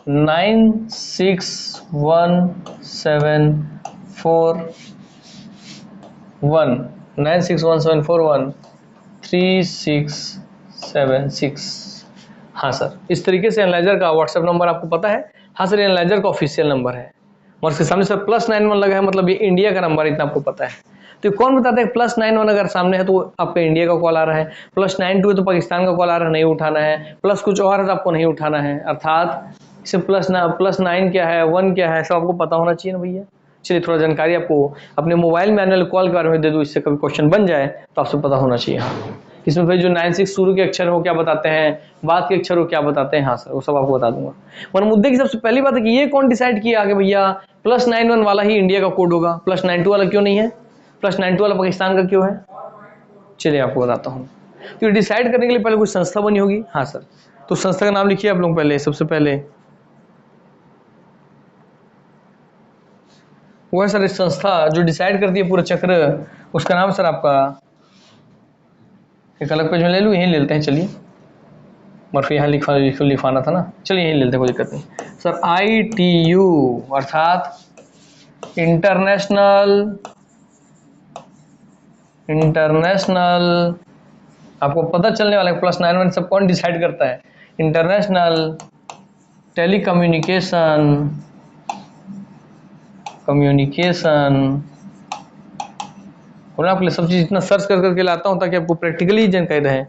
961741 हाँ सर, इस तरीके से एनालाइजर का व्हाट्सएप नंबर आपको पता है। हाँ सर, एनालाइजर का ऑफिशियल नंबर है और उसके सामने सर +91 लगा है, मतलब ये इंडिया का नंबर, इतना आपको पता है। तो कौन बताता है +91 अगर सामने है तो आपका इंडिया का कॉल आ रहा है, +92 है तो पाकिस्तान का कॉल आ रहा है, नहीं उठाना है, प्लस कुछ और है तो आपको नहीं उठाना है। अर्थात इसे +9 क्या है, 1 क्या है, सब आपको पता होना चाहिए ना भैया। चलिए थोड़ा जानकारी आपको अपने मोबाइल मैनुअल कॉल के बारे में दे दूँ, इससे कभी क्वेश्चन बन जाए तो आपसे पता होना चाहिए। हाँ, इसमें भाई जो 96 शुरू के अक्षर हो क्या बताते हैं, बाद के अक्षर हो क्या बताते हैं। हाँ सर, वो सब आपको बता दूंगा। मगर मुद्दे की सबसे पहली बात है कि ये कौन डिसाइड किया आगे भैया +91 वाला ही इंडिया का कोड होगा, +92 वाला क्यों नहीं है, +92 वाला पाकिस्तान का क्यों है। चलिए आपको बताता हूँ। तो डिसाइड करने के लिए पहले कोई संस्था बनी होगी। हाँ सर, तो संस्था का नाम लिखिए आप लोग पहले, सबसे पहले वो है सर इस संस्था जो डिसाइड करती है पूरा चक्र, उसका नाम सर आपका, एक अलग पेज में ले लूँ, यहीं ले लेते हैं। चलिए मर्फी यहाँ लिखवाना था ना, चलिए यहीं ले लेते हैं, कोई दिक्कत नहीं सर। ITU अर्थात इंटरनेशनल आपको पता चलने वाला है +91 सब कौन डिसाइड करता है, इंटरनेशनल टेलीकम्युनिकेशन और आपके लिए सब चीज़ इतना सर्च करके लाता हूँ ताकि आपको प्रैक्टिकली जानकारी रहे।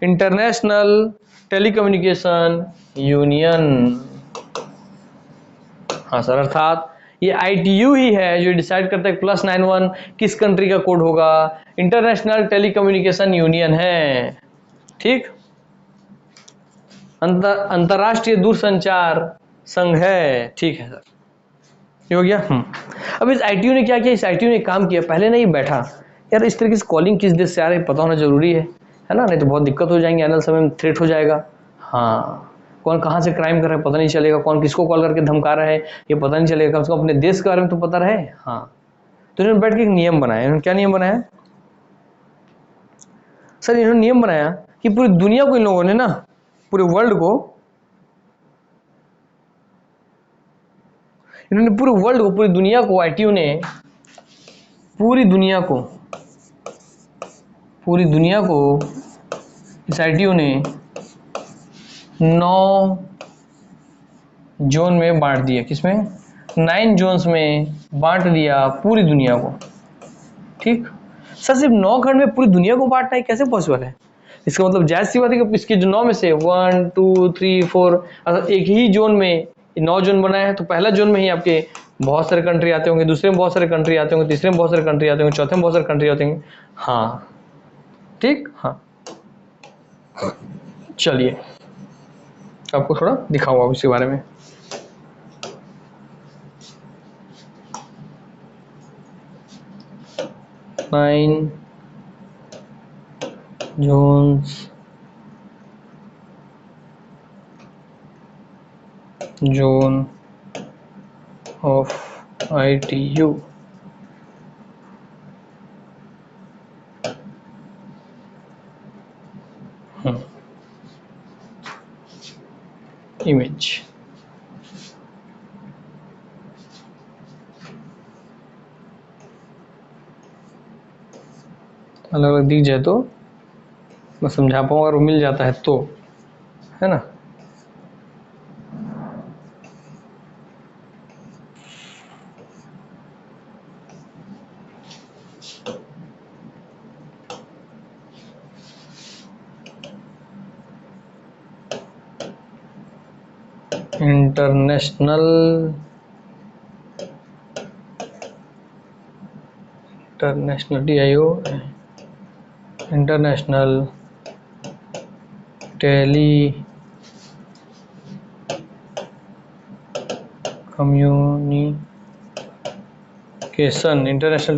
इंटरनेशनल टेलीकम्युनिकेशन यूनियन, हाँ सर, अर्थात ये ITU ही है जो डिसाइड करता है +91 किस कंट्री का कोड होगा। इंटरनेशनल टेलीकम्युनिकेशन यूनियन है, ठीक, अंतरराष्ट्रीय दूरसंचार संघ है, ठीक है सर, ये हो गया। अब इस ITU ने क्या किया, इस ITU ने काम किया, पहले नहीं बैठा यार इस तरीके से कॉलिंग किस देश से आ रही है पता होना जरूरी है। है ना, नहीं तो बहुत दिक्कत हो जाएंगे, आने वाले समय में थ्रेट हो जाएगा। हाँ, कौन कहाँ से क्राइम कर रहा है पता नहीं चलेगा, कौन किसको कॉल करके धमका रहा है ये पता नहीं चलेगा, कम से कम अपने देश के बारे में तो पता रहे। हाँ, तो इन्होंने बैठ के एक नियम बनाया। इन्होंने क्या नियम बनाया सर? इन्होंने नियम बनाया कि पूरी दुनिया को इन लोगों ने ना, पूरे वर्ल्ड को, इन्होंने पूरे वर्ल्ड को, पूरी दुनिया को, आईटीयू ने पूरी दुनिया को, पूरी दुनिया को इस आईटीयू ने 9 जोन में बांट दिया। किसमें? 9 जोन्स में बांट दिया पूरी दुनिया को। ठीक सर, सिर्फ 9 खंड में पूरी दुनिया को बांटना है, कैसे पॉसिबल है? इसका मतलब जायज सी बात है कि इसके जो 9 में से 1 2 3 4 एक ही जोन में 9 जोन बनाए हैं, तो पहला जोन में ही आपके बहुत सारे कंट्री आते होंगे, दूसरे में बहुत सारे कंट्री आते होंगे, तीसरे में बहुत सारे कंट्री आते होंगे, चौथे में बहुत सारे कंट्री आते होंगे। हाँ ठीक, हाँ चलिए आपको थोड़ा दिखाऊंगा इसके बारे में। Nine zones zone of ITU. Image अलग अलग दिख जाए तो मैं समझा पाऊँ, अगर वो मिल जाता है तो, है ना। International DIO, international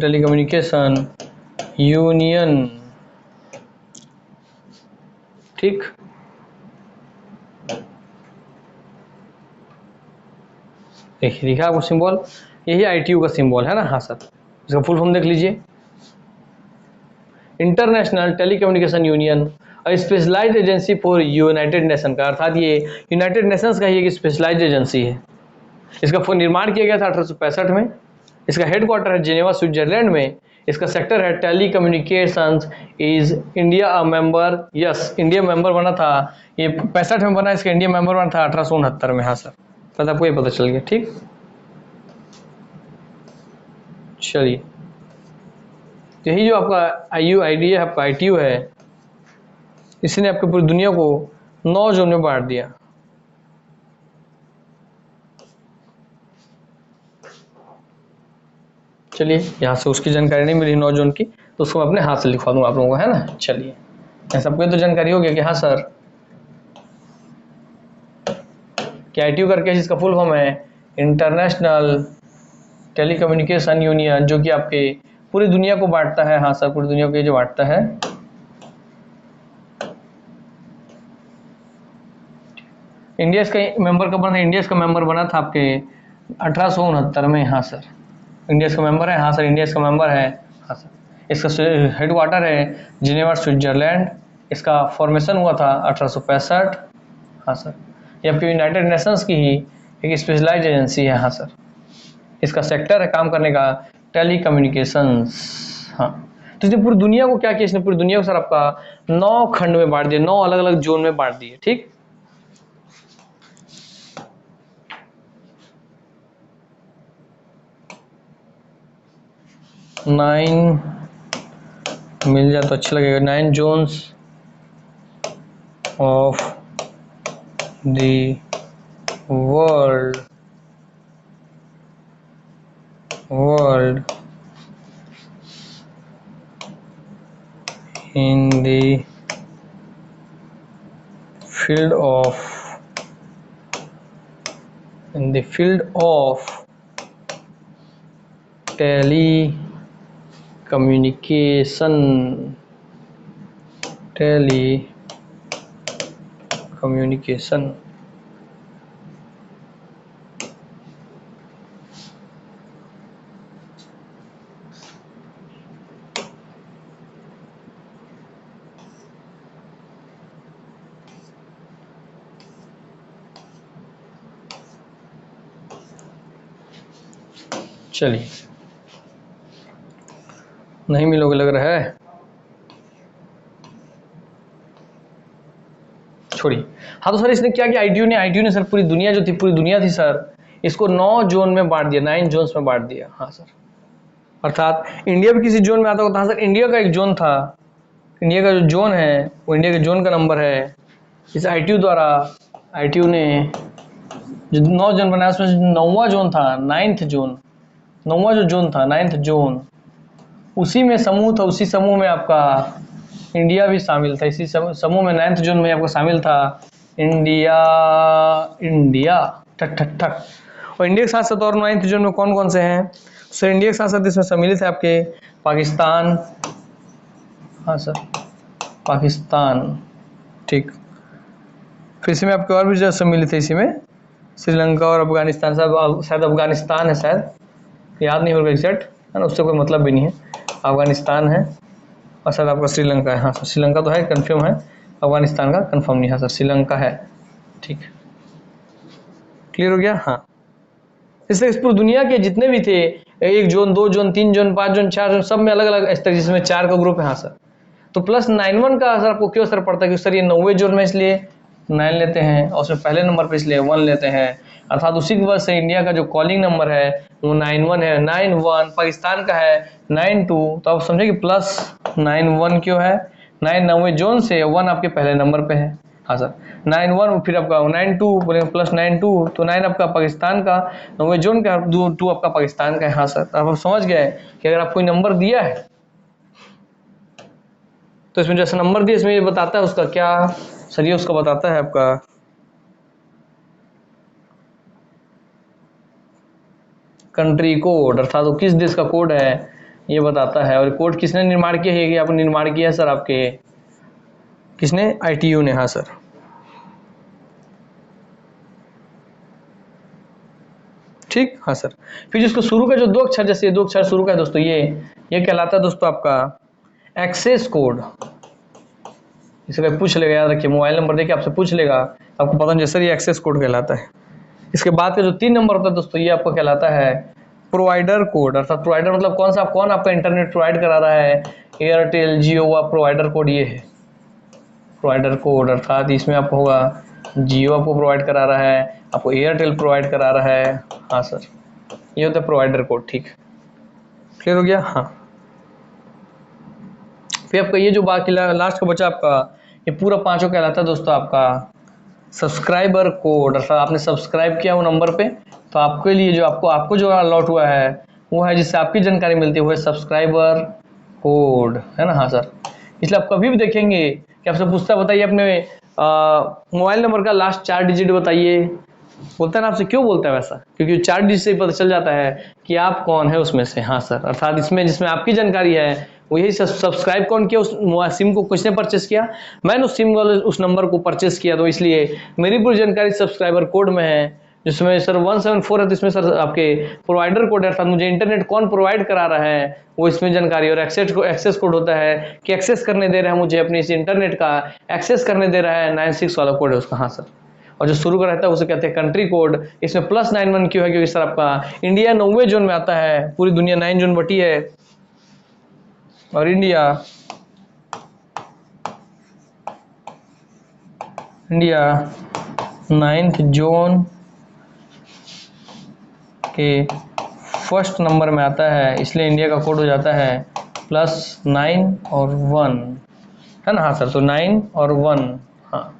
Telecommunication union. ठीक, देखिए दिखा आपको सिंबल, यही आईटीयू का सिंबल है ना। हाँ सर, इसका फुल फॉर्म देख लीजिए, International Telecommunication Union, specialised agency for United Nation का, अर्थात ये यूनाइटेड नेशंस का ही एक स्पेशलाइज्ड एजेंसी है। इसका निर्माण किया गया था 1865 में। इसका हेडक्वार्टर है जिनेवा स्विट्जरलैंड में। इसका सेक्टर है telecommunications. Is India a member? Yes, India member बना था। ये 65 में बना, इसका इंडिया मेंबर बना था 1869 में। हाँ सर, पता आपको ये पता चल गया। ठीक, चलिए, यही जो आपका IUID है, आपका ITU है, इसने आपकी पूरी दुनिया को 9 जोन में बांट दिया। चलिए, यहाँ से उसकी जानकारी नहीं मिली 9 जोन की, तो उसको मैं अपने हाथ से लिखवा दूंगा आप लोगों को, है ना। चलिए, सबको तो जानकारी हो गया कि हाँ सर, क्या ITU करके जिसका फुल फॉर्म है इंटरनेशनल टेलीकम्युनिकेशन यूनियन, जो कि आपके पूरी दुनिया को बांटता है। हाँ सर, पूरी दुनिया को जो बांटता है। इंडिया इसका मेंबर कब बना था? इंडिया इसका मेंबर बना था आपके 1869 में। हाँ सर, इंडिया इसका मेंबर है। हाँ सर, इंडिया इसका मेंबर है। हाँ सर, इसका हेडक्वार्टर है जिनेवा स्विट्जरलैंड। इसका फॉर्मेशन हुआ था 1865। हाँ सर, ये आपकी यूनाइटेड नेशंस की ही एक स्पेशलाइज्ड एजेंसी है। हाँ सर, इसका सेक्टर है काम करने का टेलीकम्युनिकेशंस। हाँ, तो इसने पूरी दुनिया को क्या किया? इसने पूरी दुनिया को सर आपका 9 खंड में बांट दिया, 9 अलग अलग जोन में बांट दिए। ठीक, नाइन मिल जाए तो अच्छा लगेगा। 9 zones of the world in the field of telecommunication telecommunication. चलिए, नहीं मिलोगे लग रहा है, छोड़िए। हाँ तो सर इसने क्या किया, आईटीयू ने सर पूरी दुनिया जो थी, पूरी दुनिया थी सर, इसको 9 जोन में बांट दिया, 9 जोन्स में बांट दिया। हाँ सर, अर्थात इंडिया भी किसी जोन में आता होता। हाँ सर, इंडिया का एक जोन था, इंडिया का जो जोन है वो इंडिया के जोन का नंबर है। इस आईटीयू द्वारा, आईटीयू ने जो 9 जोन बनाया उसमें से 9वां जोन था, 9th जोन, 9वां जो जोन था 9th जोन, उसी में समूह था, उसी समूह में आपका इंडिया भी शामिल था। इसी समूह में 9th जोन में आपका शामिल था इंडिया, इंडिया ठक ठक ठक। और इंडिया के साथ साथ और 9th जोन में कौन कौन से हैं सर? इंडिया के साथ साथ इसमें सम्मिलित है आपके पाकिस्तान, हाँ सर पाकिस्तान, ठीक। फिर इसी में आपके और भी जो सम्मिलित है इसी में श्रीलंका और अफगानिस्तान, शायद अफगानिस्तान है, शायद याद नहीं होगा एग्जैक्ट, है ना, उससे कोई मतलब भी नहीं है। अफगानिस्तान है और शायद आपका श्रीलंका है। हाँ सर, श्रीलंका तो है, कंफर्म है, अफगानिस्तान का कंफर्म नहीं है सर, श्रीलंका है, ठीक। क्लियर हो गया? हाँ, इससे इस पूरी दुनिया के जितने भी थे, 1 zone, 2 zone, 3 zone, 5 zone, 4 zone, सब में अलग अलग स्तर, जिसमें 4 का ग्रुप है। हाँ सर, तो प्लस 91 का असर आपको क्यों असर पड़ता है कि सर ये 9वें जोन में इसलिए 9 लेते हैं और उसमें पहले नंबर पे इसलिए 1 लेते हैं। अर्थात उसी की वजह से इंडिया का जो कॉलिंग नंबर है वो 91 है, 91 पाकिस्तान का है 92, तो आप समझे कि प्लस 91 क्यों है, 9 9वें जोन से 1 आपके पहले नंबर पे है। हाँ सर, 91 फिर आपका 92 बोलेंगे प्लस 92, तो 9 आपका पाकिस्तान का, 9वें जोन का, 2 आपका पाकिस्तान का है। हाँ सर, अब आप समझ गए कि अगर आपको नंबर दिया है तो इसमें जैसे नंबर दिया इसमें ये बताता है उसका क्या सर, ये उसका बताता है आपका कंट्री कोड, अर्थात वो किस देश का कोड है ये बताता है। और कोड किसने निर्माण किया है, आपने निर्माण किया है सर, आपके किसने, आईटीयू ने। हाँ सर, ठीक। हाँ सर, फिर जिसको शुरू का जो 2 अक्षर, जैसे 2 अक्षर शुरू का है दोस्तों, ये कहलाता है दोस्तों आपका एक्सेस कोड। इसे पूछ लेगा, याद रखिए, मोबाइल नंबर देके आपसे पूछ लेगा, आपको पता नहीं सर ये एक्सेस कोड कहलाता है। इसके बाद का जो 3 नंबर होता है दोस्तों, ये आपको कहलाता है प्रोवाइडर कोड। अर्थात प्रोवाइडर मतलब कौन आपका इंटरनेट प्रोवाइड करा रहा है, एयरटेल, जियो, वा प्रोवाइडर कोड ये है प्रोवाइडर कोड। अर्थात इसमें आपको होगा जियो आपको प्रोवाइड करा रहा है, आपको एयरटेल प्रोवाइड करा रहा है। हाँ सर, ये होता है प्रोवाइडर कोड, ठीक। क्लियर हो गया? हाँ, फिर आपका ये जो बाकी लास्ट का बचा आपका, ये पूरा 5 कहलाता है दोस्तों आपका सब्सक्राइबर कोड। अर्थात आपने सब्सक्राइब किया वो नंबर पे, तो आपके लिए जो आपको जो अलॉट हुआ है वो है, जिससे आपकी जानकारी मिलती है, वो है सब्सक्राइबर कोड, है ना। हाँ सर, इसलिए आप कभी भी देखेंगे कि आपसे पूछता है बताइए अपने मोबाइल नंबर का लास्ट 4 डिजिट बताइए, बोलता है ना आपसे, क्यों बोलता है वैसा, क्योंकि 4 डिजिट से पता चल जाता है कि आप कौन है उसमें से। हाँ सर, अर्थात इसमें जिसमें आपकी जानकारी है वो यही सब्सक्राइब कौन किया, उस सिम को किसने परचेस किया, मैंने उस सिम वाले उस नंबर को परचेस किया, तो इसलिए मेरी पूरी जानकारी सब्सक्राइबर कोड में है, जिसमें सर 174 है, तो इसमें सर आपके प्रोवाइडर कोड है, अर्थात मुझे इंटरनेट कौन प्रोवाइड करा रहा है वो इसमें जानकारी। और एक्सेस कोड होता है कि एक्सेस करने दे रहा है मुझे अपने इस इंटरनेट का, एक्सेस करने दे रहा है 96 वाला कोड है उसका। हाँ सर, और जो शुरू का रहता है उसे कहते हैं कंट्री कोड। इसमें प्लस 91 क्यों है, क्योंकि सर आपका इंडिया 9वें जोन में आता है, पूरी दुनिया 9 जोन बटी है और इंडिया 9th जोन के फर्स्ट नंबर में आता है, इसलिए इंडिया का कोड हो जाता है +9 और 1, है ना। हाँ सर, तो 9 और 1। हाँ,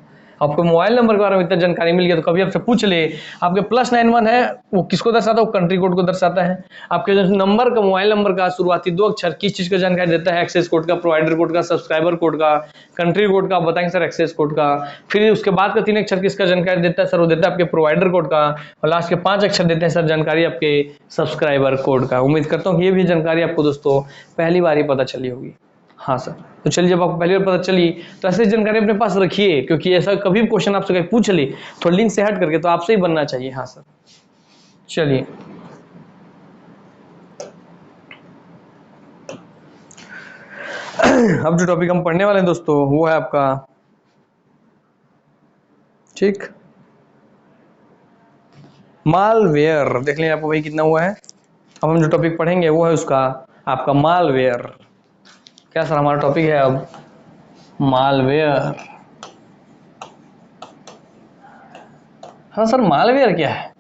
आपको मोबाइल नंबर के बारे में इतना जानकारी मिल गया तो कभी आपसे पूछ ले आपके +91 है वो किसको दर्शाता है, वो कंट्री कोड को दर्शाता है। आपके जो नंबर का, मोबाइल नंबर का शुरुआती 2 अक्षर किस चीज का जानकारी देता है, एक्सेस कोड का, प्रोवाइडर कोड का, सब्सक्राइबर कोड का, कंट्री कोड का, बताएंगे सर एक्सेस कोड का। फिर उसके बाद का 3 अक्षर किसका जानकारी देता है सर, वो देता है आपके प्रोवाइडर कोड का, और लास्ट के 5 अक्षर देते हैं सर जानकारी आपके सब्सक्राइबर कोड का। उम्मीद करता हूँ कि ये भी जानकारी आपको दोस्तों पहली बार ही पता चली होगी। हाँ सर। तो चलिए, जब आपको पहली बार पता चली तो ऐसी जानकारी अपने पास रखिए, क्योंकि ऐसा कभी भी क्वेश्चन आपसे कहीं पूछ ले थोड़ा लिंक से हट करके तो आपसे ही बनना चाहिए। हाँ सर। चलिए, अब जो टॉपिक हम पढ़ने वाले हैं दोस्तों वो है आपका, ठीक, मालवेयर। देख लें आपको भाई कितना हुआ है। अब हम जो टॉपिक पढ़ेंगे वो है उसका आपका मालवेयर। क्या सर हमारा टॉपिक है अब मालवेयर। हाँ सर, मालवेयर क्या है?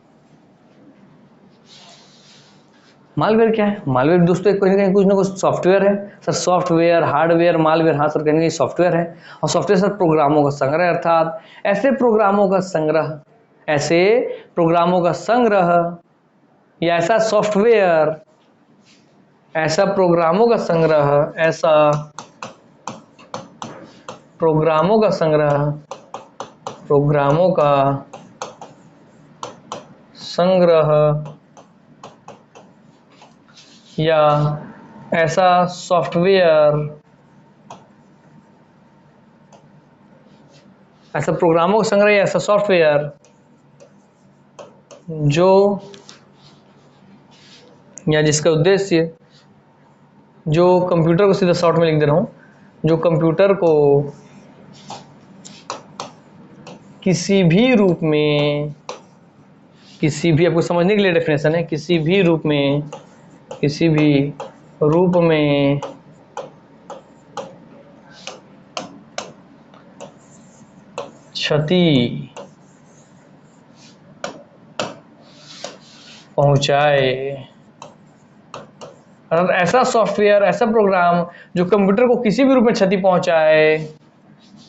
मालवेयर क्या है? मालवेयर दोस्तों कहीं ना कहीं कुछ ना कुछ सॉफ्टवेयर है सर। Software, hardware, malware. हाँ सर, कहीं ना कहीं सॉफ्टवेयर है। और सॉफ्टवेयर सर प्रोग्रामों का संग्रह, अर्थात ऐसे प्रोग्रामों का संग्रह, ऐसे प्रोग्रामों का संग्रह या ऐसा सॉफ्टवेयर, ऐसा प्रोग्रामों का संग्रह, ऐसा प्रोग्रामों का संग्रह, प्रोग्रामों का संग्रह या ऐसा सॉफ्टवेयर, ऐसा प्रोग्रामों का संग्रह या ऐसा सॉफ्टवेयर जो या जिसका उद्देश्य, जो कंप्यूटर को, सीधा शॉर्ट में लिख दे रहा हूं, जो कंप्यूटर को किसी भी रूप में, किसी भी, आपको समझने के लिए डेफिनेशन है, किसी भी रूप में, किसी भी रूप में क्षति पहुंचाए, ऐसा सॉफ्टवेयर, ऐसा प्रोग्राम जो कंप्यूटर को किसी भी रूप में क्षति पहुंचाए,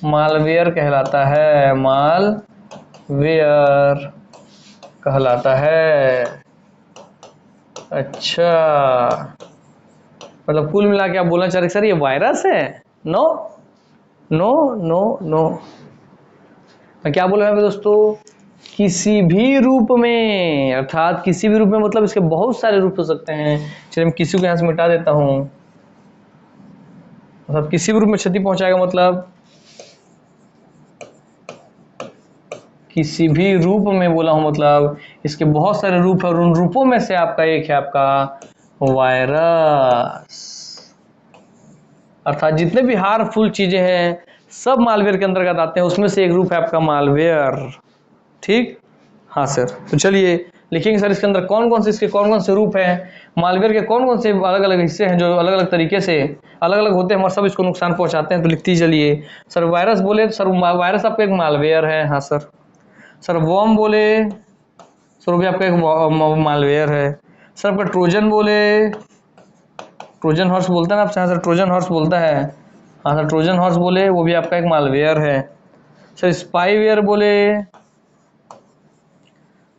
मालवेयर कहलाता है। मालवेयर कहलाता है। अच्छा, मतलब कुल मिला के आप बोलना चाह रहे सर ये वायरस है? नो नो नो नो, मैं क्या बोल रहा हूँ दोस्तों, किसी भी रूप में, अर्थात किसी भी रूप में मतलब इसके बहुत सारे रूप हो सकते हैं। चलिए मैं किसी को यहाँ से मिटा देता हूँ। मतलब किसी भी रूप में क्षति पहुंचाएगा, मतलब किसी भी रूप में बोला हूं, मतलब इसके बहुत सारे रूप है और उन रूपों में से आपका एक है आपका वायरस। अर्थात जितने भी हार्मफुल चीजें हैं सब मालवेयर के अंतर्गत आते हैं, उसमें से एक रूप है आपका मालवेयर। ठीक, हाँ सर। तो चलिए लिखेंगे सर इसके अंदर कौन कौन से, इसके कौन कौन से रूप हैं, मालवेयर के कौन कौन से अलग अलग हिस्से हैं जो अलग अलग तरीके से अलग अलग होते हैं और सब इसको नुकसान पहुंचाते हैं। तो लिखती चलिए सर, वायरस बोले तो सर वायरस आपका एक मालवेयर है। हाँ सर। सर वॉर्म बोले सर वो भी आपका एक मालवेयर है। सर आपका ट्रोजन बोले, ट्रोजन हॉर्स बोलता है ना आपसे? हाँ सर, ट्रोजन हॉर्स बोलता है। हाँ सर, ट्रोजन हॉर्स बोले वो भी आपका एक मालवेयर है। सर स्पाईवेयर बोले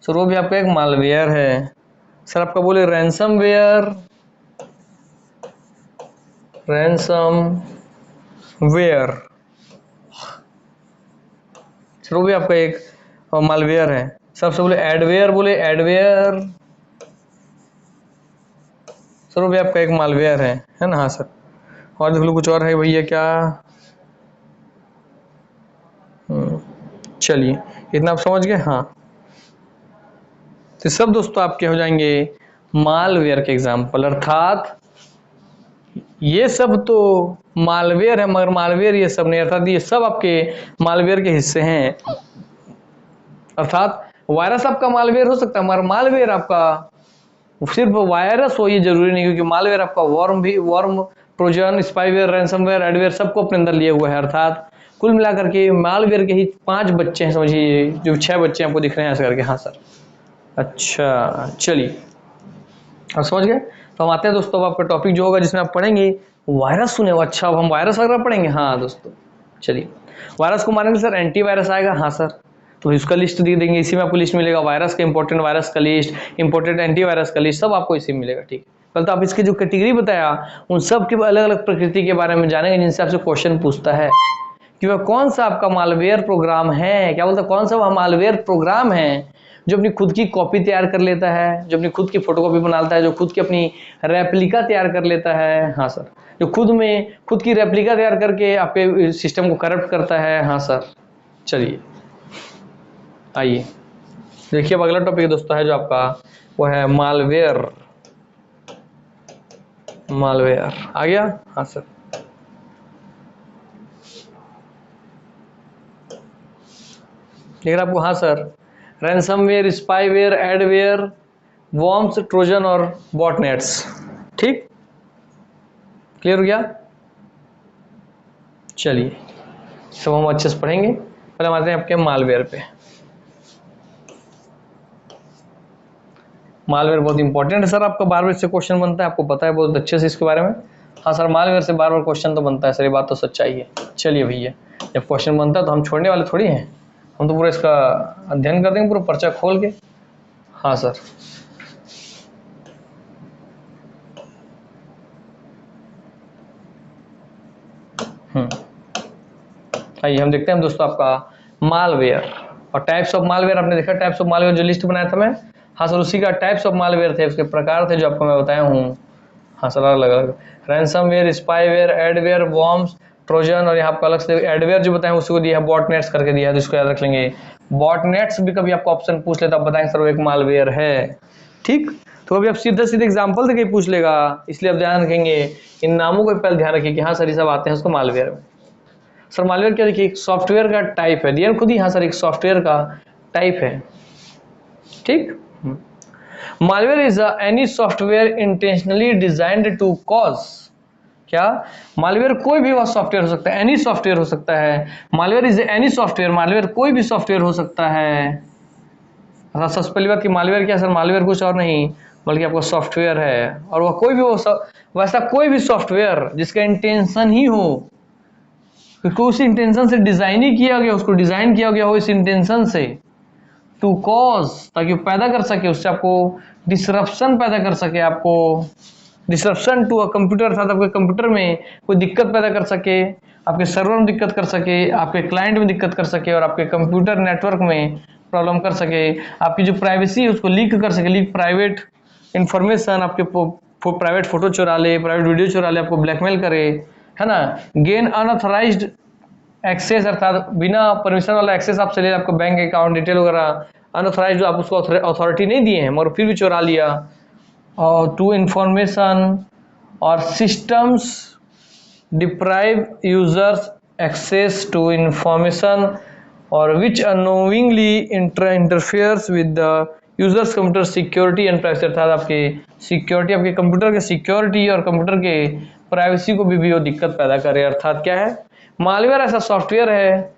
सर वो भी आपका एक मालवेयर है। सर आपका बोले रैंसमवेयर, रैंसमवेयर सर वो भी आपका एक मालवेयर है। सर आपसे बोले एडवेयर, बोले एडवेयर सर वो भी आपका एक मालवेयर है ना? हाँ सर। और देख लो कुछ और है भैया क्या? चलिए इतना आप समझ गए। हाँ, तो सब दोस्तों आपके हो जाएंगे मालवेयर के एग्जाम्पल। अर्थात ये सब तो मालवेयर है मगर मालवेयर ये सब नहीं, अर्थात ये सब आपके मालवेयर के हिस्से हैं। अर्थात वायरस आपका मालवेयर हो सकता है मगर मालवेयर आपका सिर्फ वायरस हो ये जरूरी नहीं, क्योंकि मालवेयर आपका वर्म भी, worm, Trojan, spyware, ransomware, adware सबको अपने अंदर लिए हुआ है। अर्थात कुल मिलाकर के मालवेयर के ही 5 बच्चे हैं, समझिए, जो 6 बच्चे आपको दिख रहे हैं ऐसे करके। हाँ सर। अच्छा चलिए, अब समझ गए। तो हम आते हैं दोस्तों, अब आपका टॉपिक जो होगा जिसमें आप पढ़ेंगे वायरस। सुने हो? अच्छा, अब हम वायरस वगैरह पढ़ेंगे। हाँ दोस्तों चलिए, वायरस को मानेंगे सर एंटीवायरस आएगा। हाँ सर, तो इसका लिस्ट दे देंगे, इसी में आपको लिस्ट मिलेगा, वायरस का इंपॉर्टेंट वायरस का लिस्ट, इंपॉर्टेंट एंटीवायरस का लिस्ट, सब आपको इसी में मिलेगा। ठीक, कल तो आप इसकी जो कैटेगरी बताया उन सब के अलग अलग प्रकृति के बारे में जानेंगे जिनसे आपसे क्वेश्चन पूछता है कि वह कौन सा आपका मालवेयर प्रोग्राम है। क्या बोलता है? कौन सा वह मालवेयर प्रोग्राम है जो अपनी खुद की कॉपी तैयार कर लेता है, जो अपनी खुद की फोटोकॉपी बना लेता है, जो खुद की अपनी रेप्लिका तैयार कर लेता है। हाँ सर। जो खुद की रेप्लिका तैयार करके आपके सिस्टम को करप्ट करता है। हाँ सर। चलिए आइए देखिए, अब अगला टॉपिक दोस्तों है जो आपका वो है मालवेयर। मालवेयर आ गया। हाँ सर। लेकिन आपको, हाँ sir, ransomware, spyware, adware, worms, Trojan और बॉटनेट्स। ठीक, क्लियर हो गया। चलिए सब हम अच्छे से पढ़ेंगे। पहले हम आते हैं आपके मालवेयर पे। मालवेयर बहुत इंपॉर्टेंट है सर, आपका बार बार इससे क्वेश्चन बनता है, आपको पता है बहुत अच्छे से इसके बारे में। हाँ सर, मालवेयर से बार बार क्वेश्चन तो बनता है सर, ये बात तो सच्चाई है। चलिए भैया, जब क्वेश्चन बनता है तो हम छोड़ने वाले थोड़ी हैं, हम तो पूरा इसका अध्ययन कर देंगे, पूरा पर्चा खोल के। हाँ सर। आइए हम देखते हैं दोस्तों आपका मालवेयर और टाइप्स ऑफ मालवेयर। आपने देखा टाइप्स ऑफ मालवेयर जो लिस्ट बनाया था मैं। हाँ सर, उसी का टाइप्स ऑफ मालवेयर थे, उसके प्रकार थे जो आपको मैं बताया हूँ। हाँ सर, अलग अलग ransomware, spyware, adware, worms, Trojan, और यहाँ आपको अलग से एडवेयर जो बताएं उसको दिया है बॉटनेट्स करके दिया है, तो इसको याद रख लेंगे। बॉटनेट्स भी कभी आपको ऑप्शन पूछ लेता, आप बताएंगे सर वो एक मालवेयर है। ठीक, तो अभी आप सीधे सीधे एग्जाम्पल देके पूछ लेगा, इसलिए आप ध्यान रखेंगे इन नामों को पहले ध्यान रखिए कि हाँ सर ये सब आते हैं उसको मालवेयर में। सर मालवेयर क्या, देखिए एक सॉफ्टवेयर का टाइप है, दिया खुद ही। हाँ सर, एक सॉफ्टवेयर का टाइप है। ठीक, malware is any software intentionally designed to cause. क्या, मालवेयर कोई भी वह सॉफ्टवेयर हो सकता है, एनी सॉफ्टवेयर हो सकता है। Malware is any software, malware कोई भी सॉफ्टवेयर हो सकता है। सबसे पहली बात कि मालवेयर क्या सर, मालवेयर कुछ और नहीं बल्कि आपका सॉफ्टवेयर है, और वह कोई भी वैसा कोई भी सॉफ्टवेयर जिसका इंटेंशन ही हो, उसको उस इंटेंशन से डिजाइन ही किया गया, उसको डिजाइन किया गया हो इस इंटेंशन से, टू कॉज, ताकि वो पैदा कर सके, उससे आपको डिसरप्शन पैदा कर सके, आपको डिसरप्शन टू अ कंप्यूटर, अर्थात आपके कंप्यूटर में कोई दिक्कत पैदा कर सके, आपके सर्वर में दिक्कत कर सके, आपके क्लाइंट में दिक्कत कर सके, और आपके कंप्यूटर नेटवर्क में प्रॉब्लम कर सके, आपकी जो प्राइवेसी है उसको लीक कर सके, लीक प्राइवेट इंफॉर्मेशन, आपके प्राइवेट फोटो चुरा ले, प्राइवेट वीडियो चुरा ले, आपको ब्लैकमेल करे, है ना। गेन अनऑथराइज्ड एक्सेस, अर्थात बिना परमिशन वाला एक्सेस आपसे ले, आपको बैंक अकाउंट डिटेल वगैरह अनऑथराइज्ड, आप उसको अथॉरिटी नहीं दिए हैं मगर फिर भी चुरा लिया। और टू इंफॉर्मेशन और systems deprive users access to information और which annoyingly interferes with the users computer security and privacy, अर्थात आपके सिक्योरिटी, आपके कंप्यूटर के सिक्योरिटी और कंप्यूटर के प्राइवेसी को भी वो दिक्कत पैदा करे। अर्थात क्या है, मालवेयर ऐसा सॉफ्टवेयर है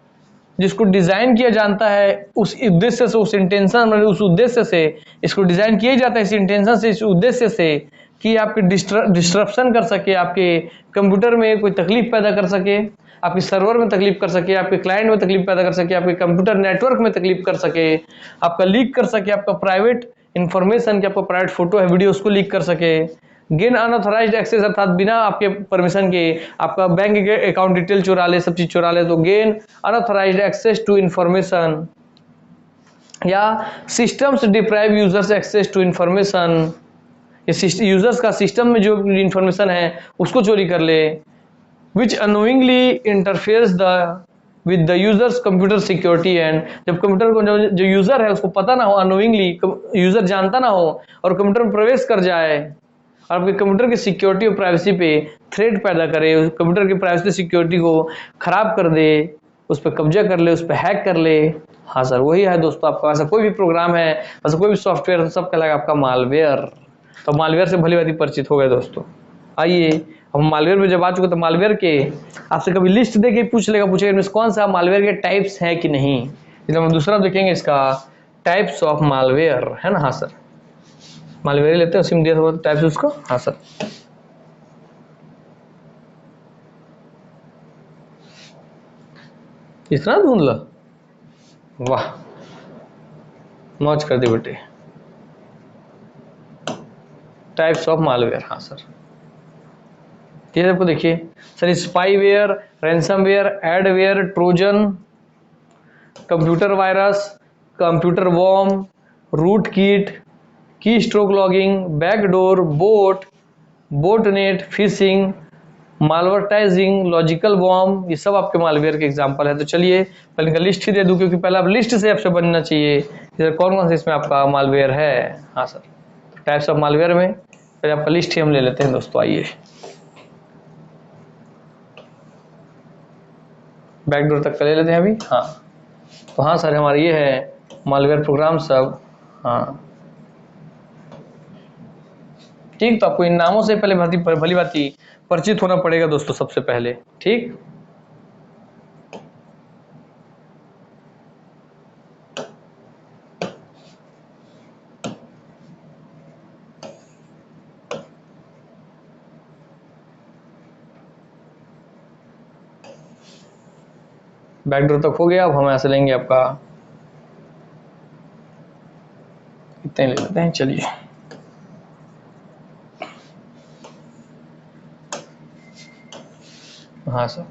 जिसको डिजाइन किया जाता है उस उद्देश्य से, उस इंटेंशन, मतलब उस उद्देश्य से इसको डिजाइन किया जाता है, इस इंटेंशन से, इस उद्देश्य से कि आपके डिस्ट्रप्शन कर सके, आपके कंप्यूटर में कोई तकलीफ पैदा कर सके, आपके सर्वर में तकलीफ कर सके, आपके क्लाइंट में तकलीफ पैदा कर सके, आपके कंप्यूटर नेटवर्क में तकलीफ कर सके, आपका लीक कर सके, आपका प्राइवेट इंफॉर्मेशन, कि आपका प्राइवेट फोटो है, वीडियो, उसको लीक कर सके। गेन अनऑथराइज्ड एक्सेस, अर्थात बिना आपके परमिशन के आपका बैंक अकाउंट डिटेल चुरा ले, सब चीज चुरा ले, तो gain unauthorised access to information. या systems deprive users access to information, users का सिस्टम में जो इंफॉर्मेशन है उसको चोरी कर ले। Which annoyingly interferes the with the users computer security and, जब कंप्यूटर को जो यूजर है उसको पता ना हो, अनोइंगली यूजर जानता ना हो और कंप्यूटर में प्रवेश कर जाए और आपके कंप्यूटर की सिक्योरिटी और प्राइवेसी पे थ्रेट पैदा करे, कंप्यूटर की प्राइवेसी सिक्योरिटी को खराब कर दे, उस पर कब्जा कर ले, उस पर हैक कर ले। हाँ सर, वही है दोस्तों आपका, ऐसा कोई भी प्रोग्राम है, ऐसा कोई भी सॉफ्टवेयर है, सब कहलाएगा आपका मालवेयर। तो मालवेयर से भली भांति परिचित हो गए दोस्तों। आइए हम मालवेयर में जब आ चुके तो मालवेयर के आपसे कभी लिस्ट देके पूछेगा इनमें कौन सा मालवेयर के टाइप्स है कि नहीं, इसलिए हम दूसरा देखेंगे इसका टाइप्स ऑफ मालवेयर, है ना। हाँ सर, मालवेयर लेते हैं, उसी में दिया था टाइप्स उसको। हाँ सर, इतना धुंधला, वाह मौज कर दी बेटे। टाइप्स ऑफ मालवेयर, हाँ सर, ये आपको देखिए sir, spyware, ransomware, adware, trojan, computer virus, computer worm, rootkit, keystroke logging, backdoor, botnet, phishing, malvertising, logical bomb, ये सब आपके मालवेयर के एग्जांपल है। तो चलिए पहले इनका लिस्ट ही दे दूं, क्योंकि पहले आप लिस्ट से आपसे बनना चाहिए कौन कौन से इसमें आपका मालवेयर है। हाँ सर, टाइप्स ऑफ मालवेयर में पहले आपका लिस्ट ही हम ले लेते हैं दोस्तों। आइए बैकडोर तक का ले लेते हैं अभी। हाँ तो हाँ सर, हमारा ये है मालवेयर प्रोग्राम सब। हाँ ठीक, तो आपको इन नामों से पहले भली भांति परिचित होना पड़ेगा दोस्तों सबसे पहले। ठीक, बैकडोर तक हो गया। अब हम यहाँ से लेंगे आपका, इतने ले लेते हैं। चलिए हाँ सर,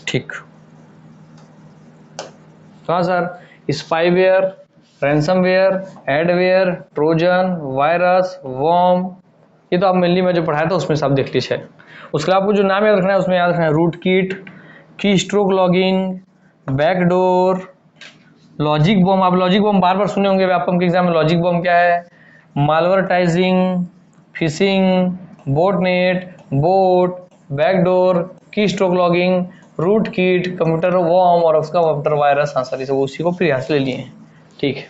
ठीक। तो हाँ sir, spyware, ransomware, adware, Trojan, virus, worm, ये तो आप मेनली मैं जो पढ़ाया था उसमें सब देख लीजिए। उसके आपको जो नाम याद रखना है उसमें याद रखना है रूट कीट, keystroke logging, backdoor, logic bomb. आप लॉजिक बॉम्ब बार बार सुने होंगे व्यापम के एग्जाम में। लॉजिक बॉम्ब क्या है? मालवर्टाइजिंग, फिशिंग, बोटनेट, बोट, बैकडोर, की स्ट्रोक लॉगिंग, रूट कीट, कंप्यूटर वॉर्म और उसका कंप्यूटर वायरस। हाँ सर, ये सब उसी को फिर यहाँ से ले लिए हैं। ठीक है,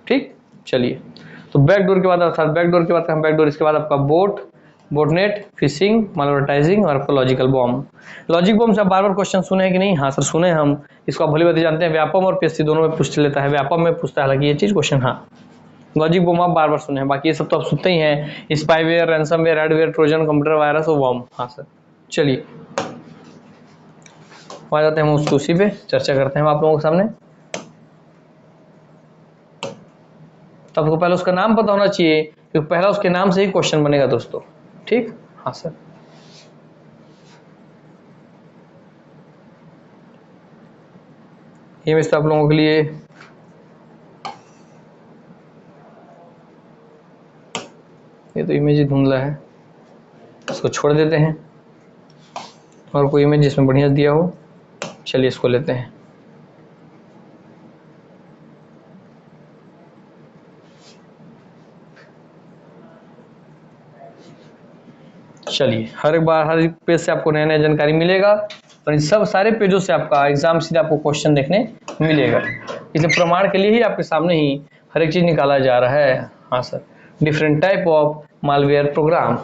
ठीक। चलिए, तो बैकडोर के बाद अर्थात बैकडोर के बाद हम बैकडोर, इसके बाद आपका बोटनेट, फिशिंग, मालवर्टाइजिंग और आपका लॉजिकल बॉम्ब। लॉजिक बॉम्ब से आप बार बार क्वेश्चन सुने हैं कि नहीं? हाँ सर सुने हम। इसको आप भली बात जानते हैं, व्यापम और पीएससी दोनों में पूछ लेता है। व्यापम में पूछता है हालांकि ये चीज क्वेश्चन। हाँ, लॉजिक बॉम्ब आप बार बार सुने हैं, बाकी ये सब तो आप सुनते ही हैं। Spyware, ransomware, adware, trojan, computer virus और वॉर्म। हाँ सर, चलिए आ जाते हैं हम उसको, उसी पे चर्चा करते हैं हम आप लोगों के सामने। तो आपको पहले उसका नाम पता होना चाहिए, क्योंकि पहला उसके नाम से ही क्वेश्चन बनेगा दोस्तों। ठीक, हाँ सर। ये मैं आप लोगों के लिए ये तो इमेज ही धुंधला है, इसको छोड़ देते हैं और कोई इमेज जिसमें बढ़िया दिया हो। चलिए इसको लेते हैं। चलिए, हर एक बार हर एक पेज से आपको नया नया जानकारी मिलेगा और इन सब सारे पेजों से आपका एग्जाम सीधे आपको क्वेश्चन देखने मिलेगा। इसलिए प्रमाण के लिए ही आपके सामने ही हर एक चीज निकाला जा रहा है। हाँ sir, different type of malware program.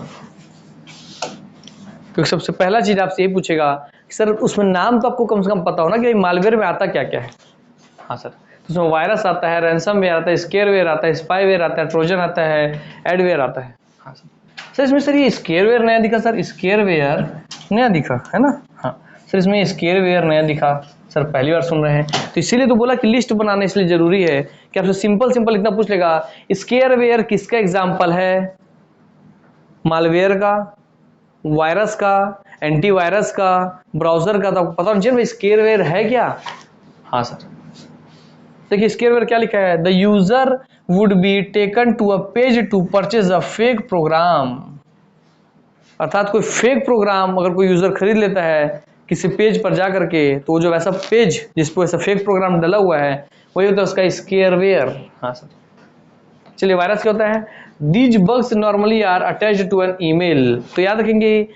क्योंकि सबसे पहला चीज आपसे यही पूछेगा कि सर उसमें नाम तो आपको कम से कम पता हो ना कि मालवेयर में आता क्या क्या है। हाँ सर, तो उसमें वायरस आता है, रैंसमवेयर आता है, स्केयरवेयर आता है, स्पाईवेयर आता है, ट्रोजन आता है, एडवेयर आता है। हाँ सर, सर इसमें सर ये स्केयरवेयर नया दिखा, सर स्केयरवेयर नया दिखा है ना? हाँ सर, इसमें स्केयरवेयर नया दिखा, सर पहली बार सुन रहे हैं। तो इसीलिए तो बोला कि लिस्ट बनाना इसलिए जरूरी है कि आपसे सिंपल सिंपल इतना पूछ लेगा, स्केयरवेयर किसका एग्जाम्पल है? मालवेयर का, वायरस का, एंटीवायरस का, ब्राउजर का। तो आपको पता होना चाहिए स्केयरवेयर है क्या। हाँ सर, देखिए स्केयरवेयर क्या लिखा है? The user would be taken to a page to purchase a fake program. अर्थात कोई फेक प्रोग्राम अगर कोई यूजर खरीद लेता है किसी पेज पर जाकर के, तो जो वैसा पेज जिस पर ऐसा फेक प्रोग्राम डला हुआ है वही होता है उसका स्केयरवेयर। हाँ सर, चलिए वायरस क्या होता है? These bugs normally are attached to an email. तो याद रखेंगे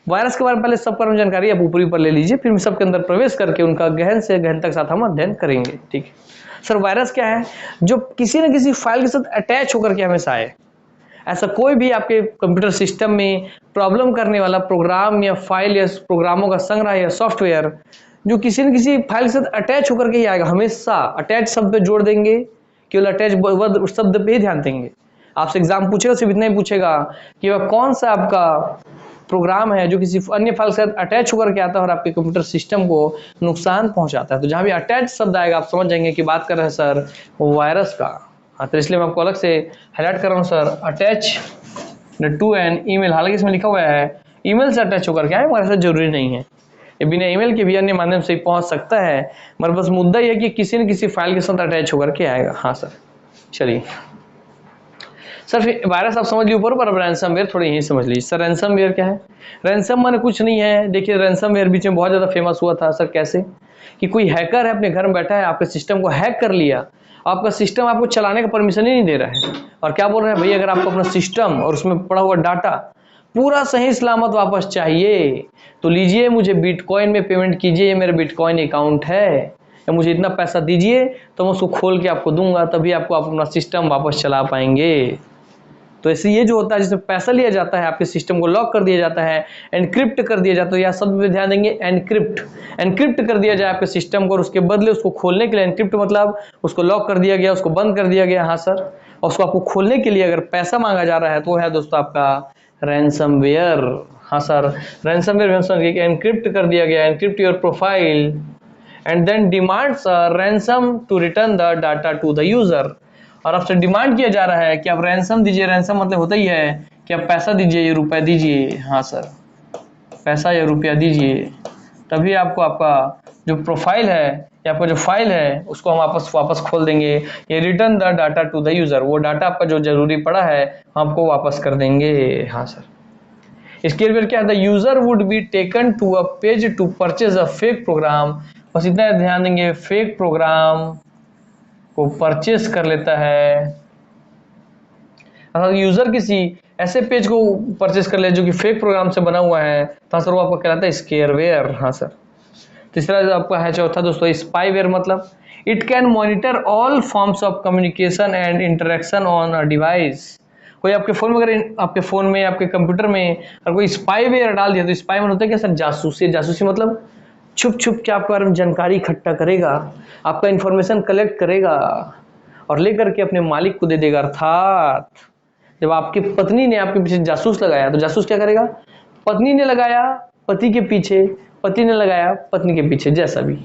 वायरस के बारे में पहले सब पर जानकारी आप ऊपरी पर ले लीजिए, फिर सबके अंदर प्रवेश करके उनका गहन से गहन तक साथ हम अध्ययन करेंगे। ठीक है सर, वायरस क्या है? जो किसी न किसी फाइल के साथ अटैच होकर के हमेशा आए। ऐसा कोई भी आपके कंप्यूटर सिस्टम में प्रॉब्लम करने वाला प्रोग्राम या फाइल या प्रोग्रामों का संग्रह या सॉफ्टवेयर जो किसी न किसी फाइल के साथ अटैच होकर के ही आएगा। हमेशा अटैच शब्द पे जोड़ देंगे, केवल अटैच शब्द पे ही ध्यान देंगे। आपसे एग्जाम पूछेगा सिर्फ इतना ही पूछेगा कि वह कौन सा आपका प्रोग्राम है जो किसी अन्य फाइल के साथ अटैच होकर के आता है और आपके कंप्यूटर सिस्टम को नुकसान पहुंचाता है। तो जहां भी अटैच शब्द आएगा आप समझ जाएंगे कि बात कर रहे हैं सर वायरस का। हाँ, तो इसलिए मैं आपको अलग से हाईलाइट कर रहा हूँ sir, attach to an email. हालांकि इसमें लिखा हुआ है ईमेल से अटैच होकर के आए, मगर ऐसा जरूरी नहीं है, ये बिना ईमेल के भी अन्य माध्यम से पहुंच सकता है, मगर बस मुद्दा यह है कि किसी न किसी फाइल के साथ अटैच होकर के आएगा। हाँ सर, चलिए सर, फिर वायरस आप समझ ली ऊपर, पर अब रैंसमवेयर थोड़ी यही समझ लीजिए। सर रैंसमवेयर क्या है? रैंसम माने कुछ नहीं है, देखिए रैंसमवेयर बीच में बहुत ज़्यादा फेमस हुआ था सर। कैसे कि कोई हैकर है अपने घर में बैठा है, आपके सिस्टम को हैक कर लिया, आपका सिस्टम आपको चलाने का परमिशन ही नहीं दे रहा है, और क्या बोल रहे हैं, भाई अगर आपको अपना सिस्टम और उसमें पड़ा हुआ डाटा पूरा सही सलामत वापस चाहिए तो लीजिए, मुझे बिटकॉइन में पेमेंट कीजिए, ये मेरा बिटकॉइन अकाउंट है, या मुझे इतना पैसा दीजिए तो मैं उसको खोल के आपको दूंगा, तभी आपको आप अपना सिस्टम वापस चला पाएंगे। तो ऐसे ये जो होता है, जिसमें पैसा लिया जाता है, आपके सिस्टम को लॉक कर दिया जाता है, एनक्रिप्ट कर दिया जाता है, या शब्द पे ध्यान देंगे, एनक्रिप्ट कर दिया जाए आपके सिस्टम को, और उसके बदले उसको खोलने के लिए, एनक्रिप्ट मतलब उसको लॉक कर दिया गया, उसको बंद कर दिया गया। हाँ सर, और उसको आपको खोलने के लिए अगर पैसा मांगा जा रहा है तो है दोस्तों आपका रैंसमवेयर। हाँ सर, रैंसमवेयर एनक्रिप्ट कर दिया गया, encrypt your profile and then demands ransom to return the data to the user. और आपसे डिमांड किया जा रहा है कि आप रैंसम दीजिए, रैंसम मतलब होता ही है कि आप पैसा दीजिए, ये रुपए दीजिए। हाँ सर, पैसा या रुपया दीजिए, तभी आपको आपका जो प्रोफाइल है या आपका जो फाइल है उसको हम वापस खोल देंगे, ये return the data to the user, वो डाटा आपका जो जरूरी पड़ा है हम आपको वापस कर देंगे। हाँ सर, इसके लिए क्या है, the user would be taken to a page to purchase a fake program. बस इतना ध्यान देंगे, फेक प्रोग्राम को परचेस कर लेता है, अर्थात यूजर किसी ऐसे पेज को परचेस कर ले जो कि फेक प्रोग्राम से बना हुआ है, तो सर वो आपका कहलाता है स्केयरवेयर। हाँ सर, तीसरा आपका है चौथा दोस्तों स्पाईवेयर, मतलब it can monitor all forms of communication and interaction on a device. कोई आपके फोन में, अगर आपके फोन में, आपके कंप्यूटर में अगर कोई स्पाईवेयर डाल दिया, तो स्पाईवेयर होता है क्या सर, जासूसी। जासूसी मतलब छुप छुप के आपके बारे में जानकारी इकट्ठा करेगा, आपका इंफॉर्मेशन कलेक्ट करेगा और लेकर के अपने मालिक को दे देगा। अर्थात जब आपकी पत्नी ने आपके पीछे जासूस लगाया, तो जासूस क्या करेगा, पत्नी ने लगाया पति के पीछे, पति ने लगाया पत्नी के पीछे, जैसा भी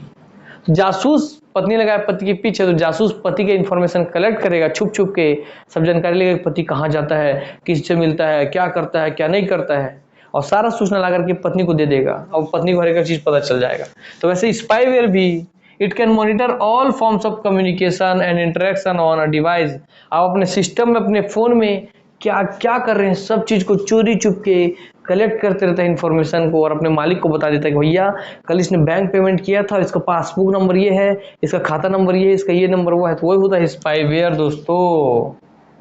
जासूस पत्नी लगाया पति के पीछे, तो जासूस पति के इंफॉर्मेशन कलेक्ट करेगा छुप छुप के, सब जानकारी लेगा, पति कहाँ जाता है, किससे मिलता है, क्या करता है, क्या नहीं करता है, और सारा सूचना ला करके पत्नी को दे देगा, और पत्नी को हर एक चीज पता चल जाएगा। तो वैसे स्पाईवेयर भी it can monitor all forms of communication and interaction on a device. आप अपने सिस्टम में, अपने फोन में क्या क्या कर रहे हैं, सब चीज को चोरी चुप के कलेक्ट करते रहता है इन्फॉर्मेशन को, और अपने मालिक को बता देता है कि भैया कल इसने बैंक पेमेंट किया था, इसका पासबुक नंबर ये है, इसका खाता नंबर ये है, इसका ये नंबर वो है। तो वही होता है स्पाईवेयर दोस्तों।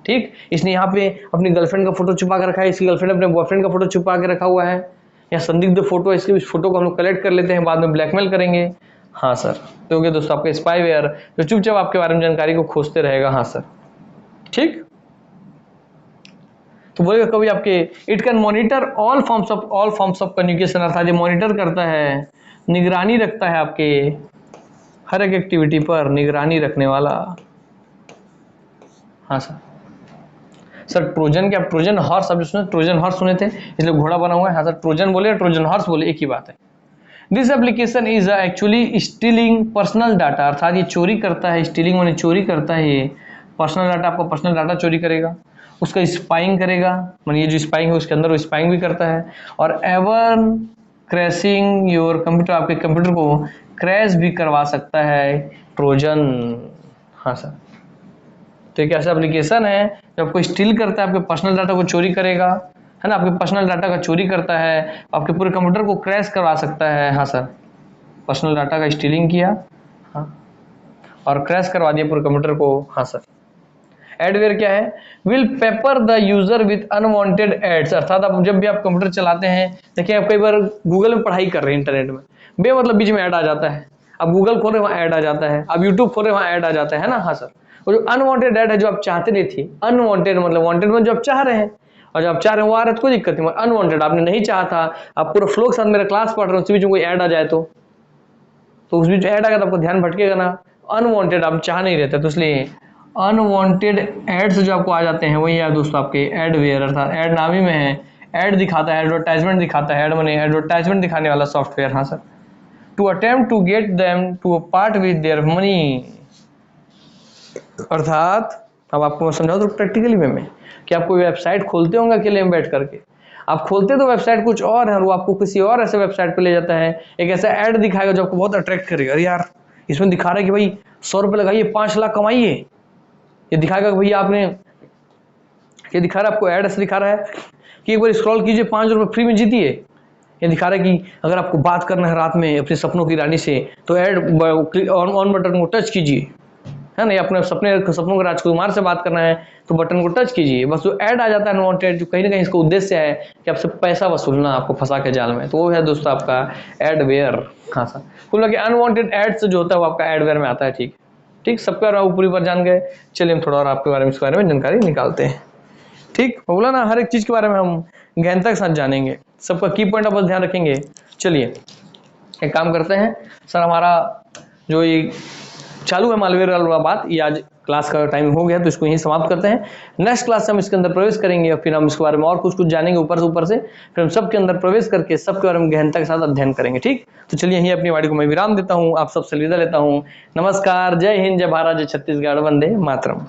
ठीक, इसने यहाँ पे अपनी गर्लफ्रेंड का फोटो छुपा के रखा है, इसकी गर्लफ्रेंड अपने बॉयफ्रेंड का फोटो छुपा के रखा हुआ है, या संदिग्ध फोटो है, इसके इस फोटो को हम लोग कलेक्ट कर लेते हैं, बाद में ब्लैकमेल करेंगे। हाँ सर, तो हो गया दोस्तों आपका स्पाईवेयर, जो चुपचाप आपके बारे में जानकारी को खोजते रहेगा। हाँ सर, ठीक, तो बोलेगा कभी आपके it can monitor all forms of communication, अर्थात ये मॉनिटर करता है, निगरानी रखता है आपके हर एक एक्टिविटी पर, निगरानी रखने वाला। हाँ सर, सर ट्रोजन क्या, ट्रोजन हॉर्स, अब सुने ट्रोजन हॉर्स सुने थे, इसलिए घोड़ा बना हुआ है। हाँ सर, ट्रोजन बोले ट्रोजन हॉर्स बोले एक ही बात है। This application is actually stealing personal data, अर्थात ये चोरी करता है, स्टीलिंग माने चोरी करता है, ये पर्सनल डाटा, आपका पर्सनल डाटा चोरी करेगा, उसका स्पाइंग करेगा, माने ये जो स्पाइंग है उसके अंदर वो स्पाइंग भी करता है, और एवर क्रैशिंग योर कंप्यूटर, आपके कंप्यूटर को क्रैश भी करवा सकता है ट्रोजन। हाँ सर, तो एक ऐसा एप्लीकेशन है जो आपको स्टील करता है, आपके पर्सनल डाटा को चोरी करेगा, है ना, आपके पर्सनल डाटा का चोरी करता है, आपके पूरे कंप्यूटर को क्रैश करवा सकता है। हाँ सर, पर्सनल डाटा का स्टीलिंग किया, हाँ, और क्रैश करवा दिया पूरे कंप्यूटर को। हाँ सर, एडवेयर क्या है, will pepper the user with unwanted ads, अर्थात आप जब भी आप कंप्यूटर चलाते हैं, देखिए आप कई बार गूगल में पढ़ाई कर रहे हैं इंटरनेट में, बे मतलब बीच में ऐड आ जाता है, आप गूगल खोल रहे वहाँ ऐड आ जाता है, आप यूट्यूब खोल रहे वहाँ ऐड आ जाता है ना। हाँ सर, वो जो अनवांटेड ऐड है जो आप चाहते नहीं थी, अनवांटेड मतलब वांटेड में जो आप चाह रहे हैं, और जब आप चाह रहे हैं वो आ रहा है तो कोई दिक्कत नहीं, अनवांटेड आपने नहीं चाहा था, आप पूरा फ्लो के साथ मेरा क्लास पढ़ रहे हो, उसी बीच में कोई ऐड आ जाए तो उस बीच ऐड आ गया तो आपको ध्यान भटकेगा ना, अनवांटेड आप चाह नहीं रहते, तो इसलिए अनवांटेड एड्स जो आपको आ जाते हैं वही है दोस्तों आपके एडवेयर, अर्थात एड नाम ही में है, एड दिखाता है, एडवर्टाइजमेंट दिखाता है, एड मनी एडवर्टाइजमेंट दिखाने वाला सॉफ्टवेयर। हाँ sir, to attempt to get them to part with their money, अर्थात अब आपको मैं समझाऊँ तो प्रैक्टिकली वे में कि आप कोई वेबसाइट खोलते होंगे अकेले में बैठ करके, आप खोलते तो वेबसाइट कुछ और है और वो आपको किसी और ऐसे वेबसाइट पे ले जाता है, एक ऐसा ऐड दिखाएगा जो आपको बहुत अट्रैक्ट करेगा। अरे यार इसमें दिखा रहा है कि भाई 100 रुपये लगाइए 5 लाख कमाइए, ये दिखाएगा कि भैया आपने, ये दिखा रहा है आपको, ऐड ऐसे दिखा रहा है कि एक बार स्क्रॉल कीजिए 5 रुपये फ्री में जीतिए। ये दिखा रहा है कि अगर आपको बात करना है रात में अपने सपनों की रानी से तो ऐड ऑन बटन को टच कीजिए, है ना, या अपने सपनों के राजकुमार से बात करना है तो बटन को टच कीजिए। बस जो ऐड आ जाता है अनवांटेड, जो कहीं ना कहीं इसका उद्देश्य है कि आपसे पैसा वसूलना, आपको फंसा के जाल में, तो वो है दोस्तों आपका एडवेयर। हाँ सर, कुल मिला के अनवांटेड एड्स जो होता है वो आपका एडवेयर में आता है। ठीक ठीक, सबके बारे में पूरी बार जान गए। चलिए हम थोड़ा और आपके बारे में, इसके बारे में जानकारी निकालते हैं। ठीक, बोला ना, हर एक चीज के बारे में हम गहनता के साथ जानेंगे, सबका की पॉइंट आप बस ध्यान रखेंगे। चलिए एक काम करते हैं सर, हमारा जो ये चालू है मालवेयर वाला बात, ये आज क्लास का टाइम हो गया तो इसको यहीं समाप्त करते हैं। नेक्स्ट क्लास से हम इसके अंदर प्रवेश करेंगे और फिर हम इसके बारे में और कुछ जानेंगे ऊपर से, फिर हम सबके अंदर प्रवेश करके सबके बारे में गहनता के साथ अध्ययन करेंगे। ठीक, तो चलिए यहीं अपनी वाणी को मैं विराम देता हूँ, आप सबसे अलविदा लेता हूँ। नमस्कार, जय हिंद, जय भारत, जय छत्तीसगढ़, वंदे मातरम।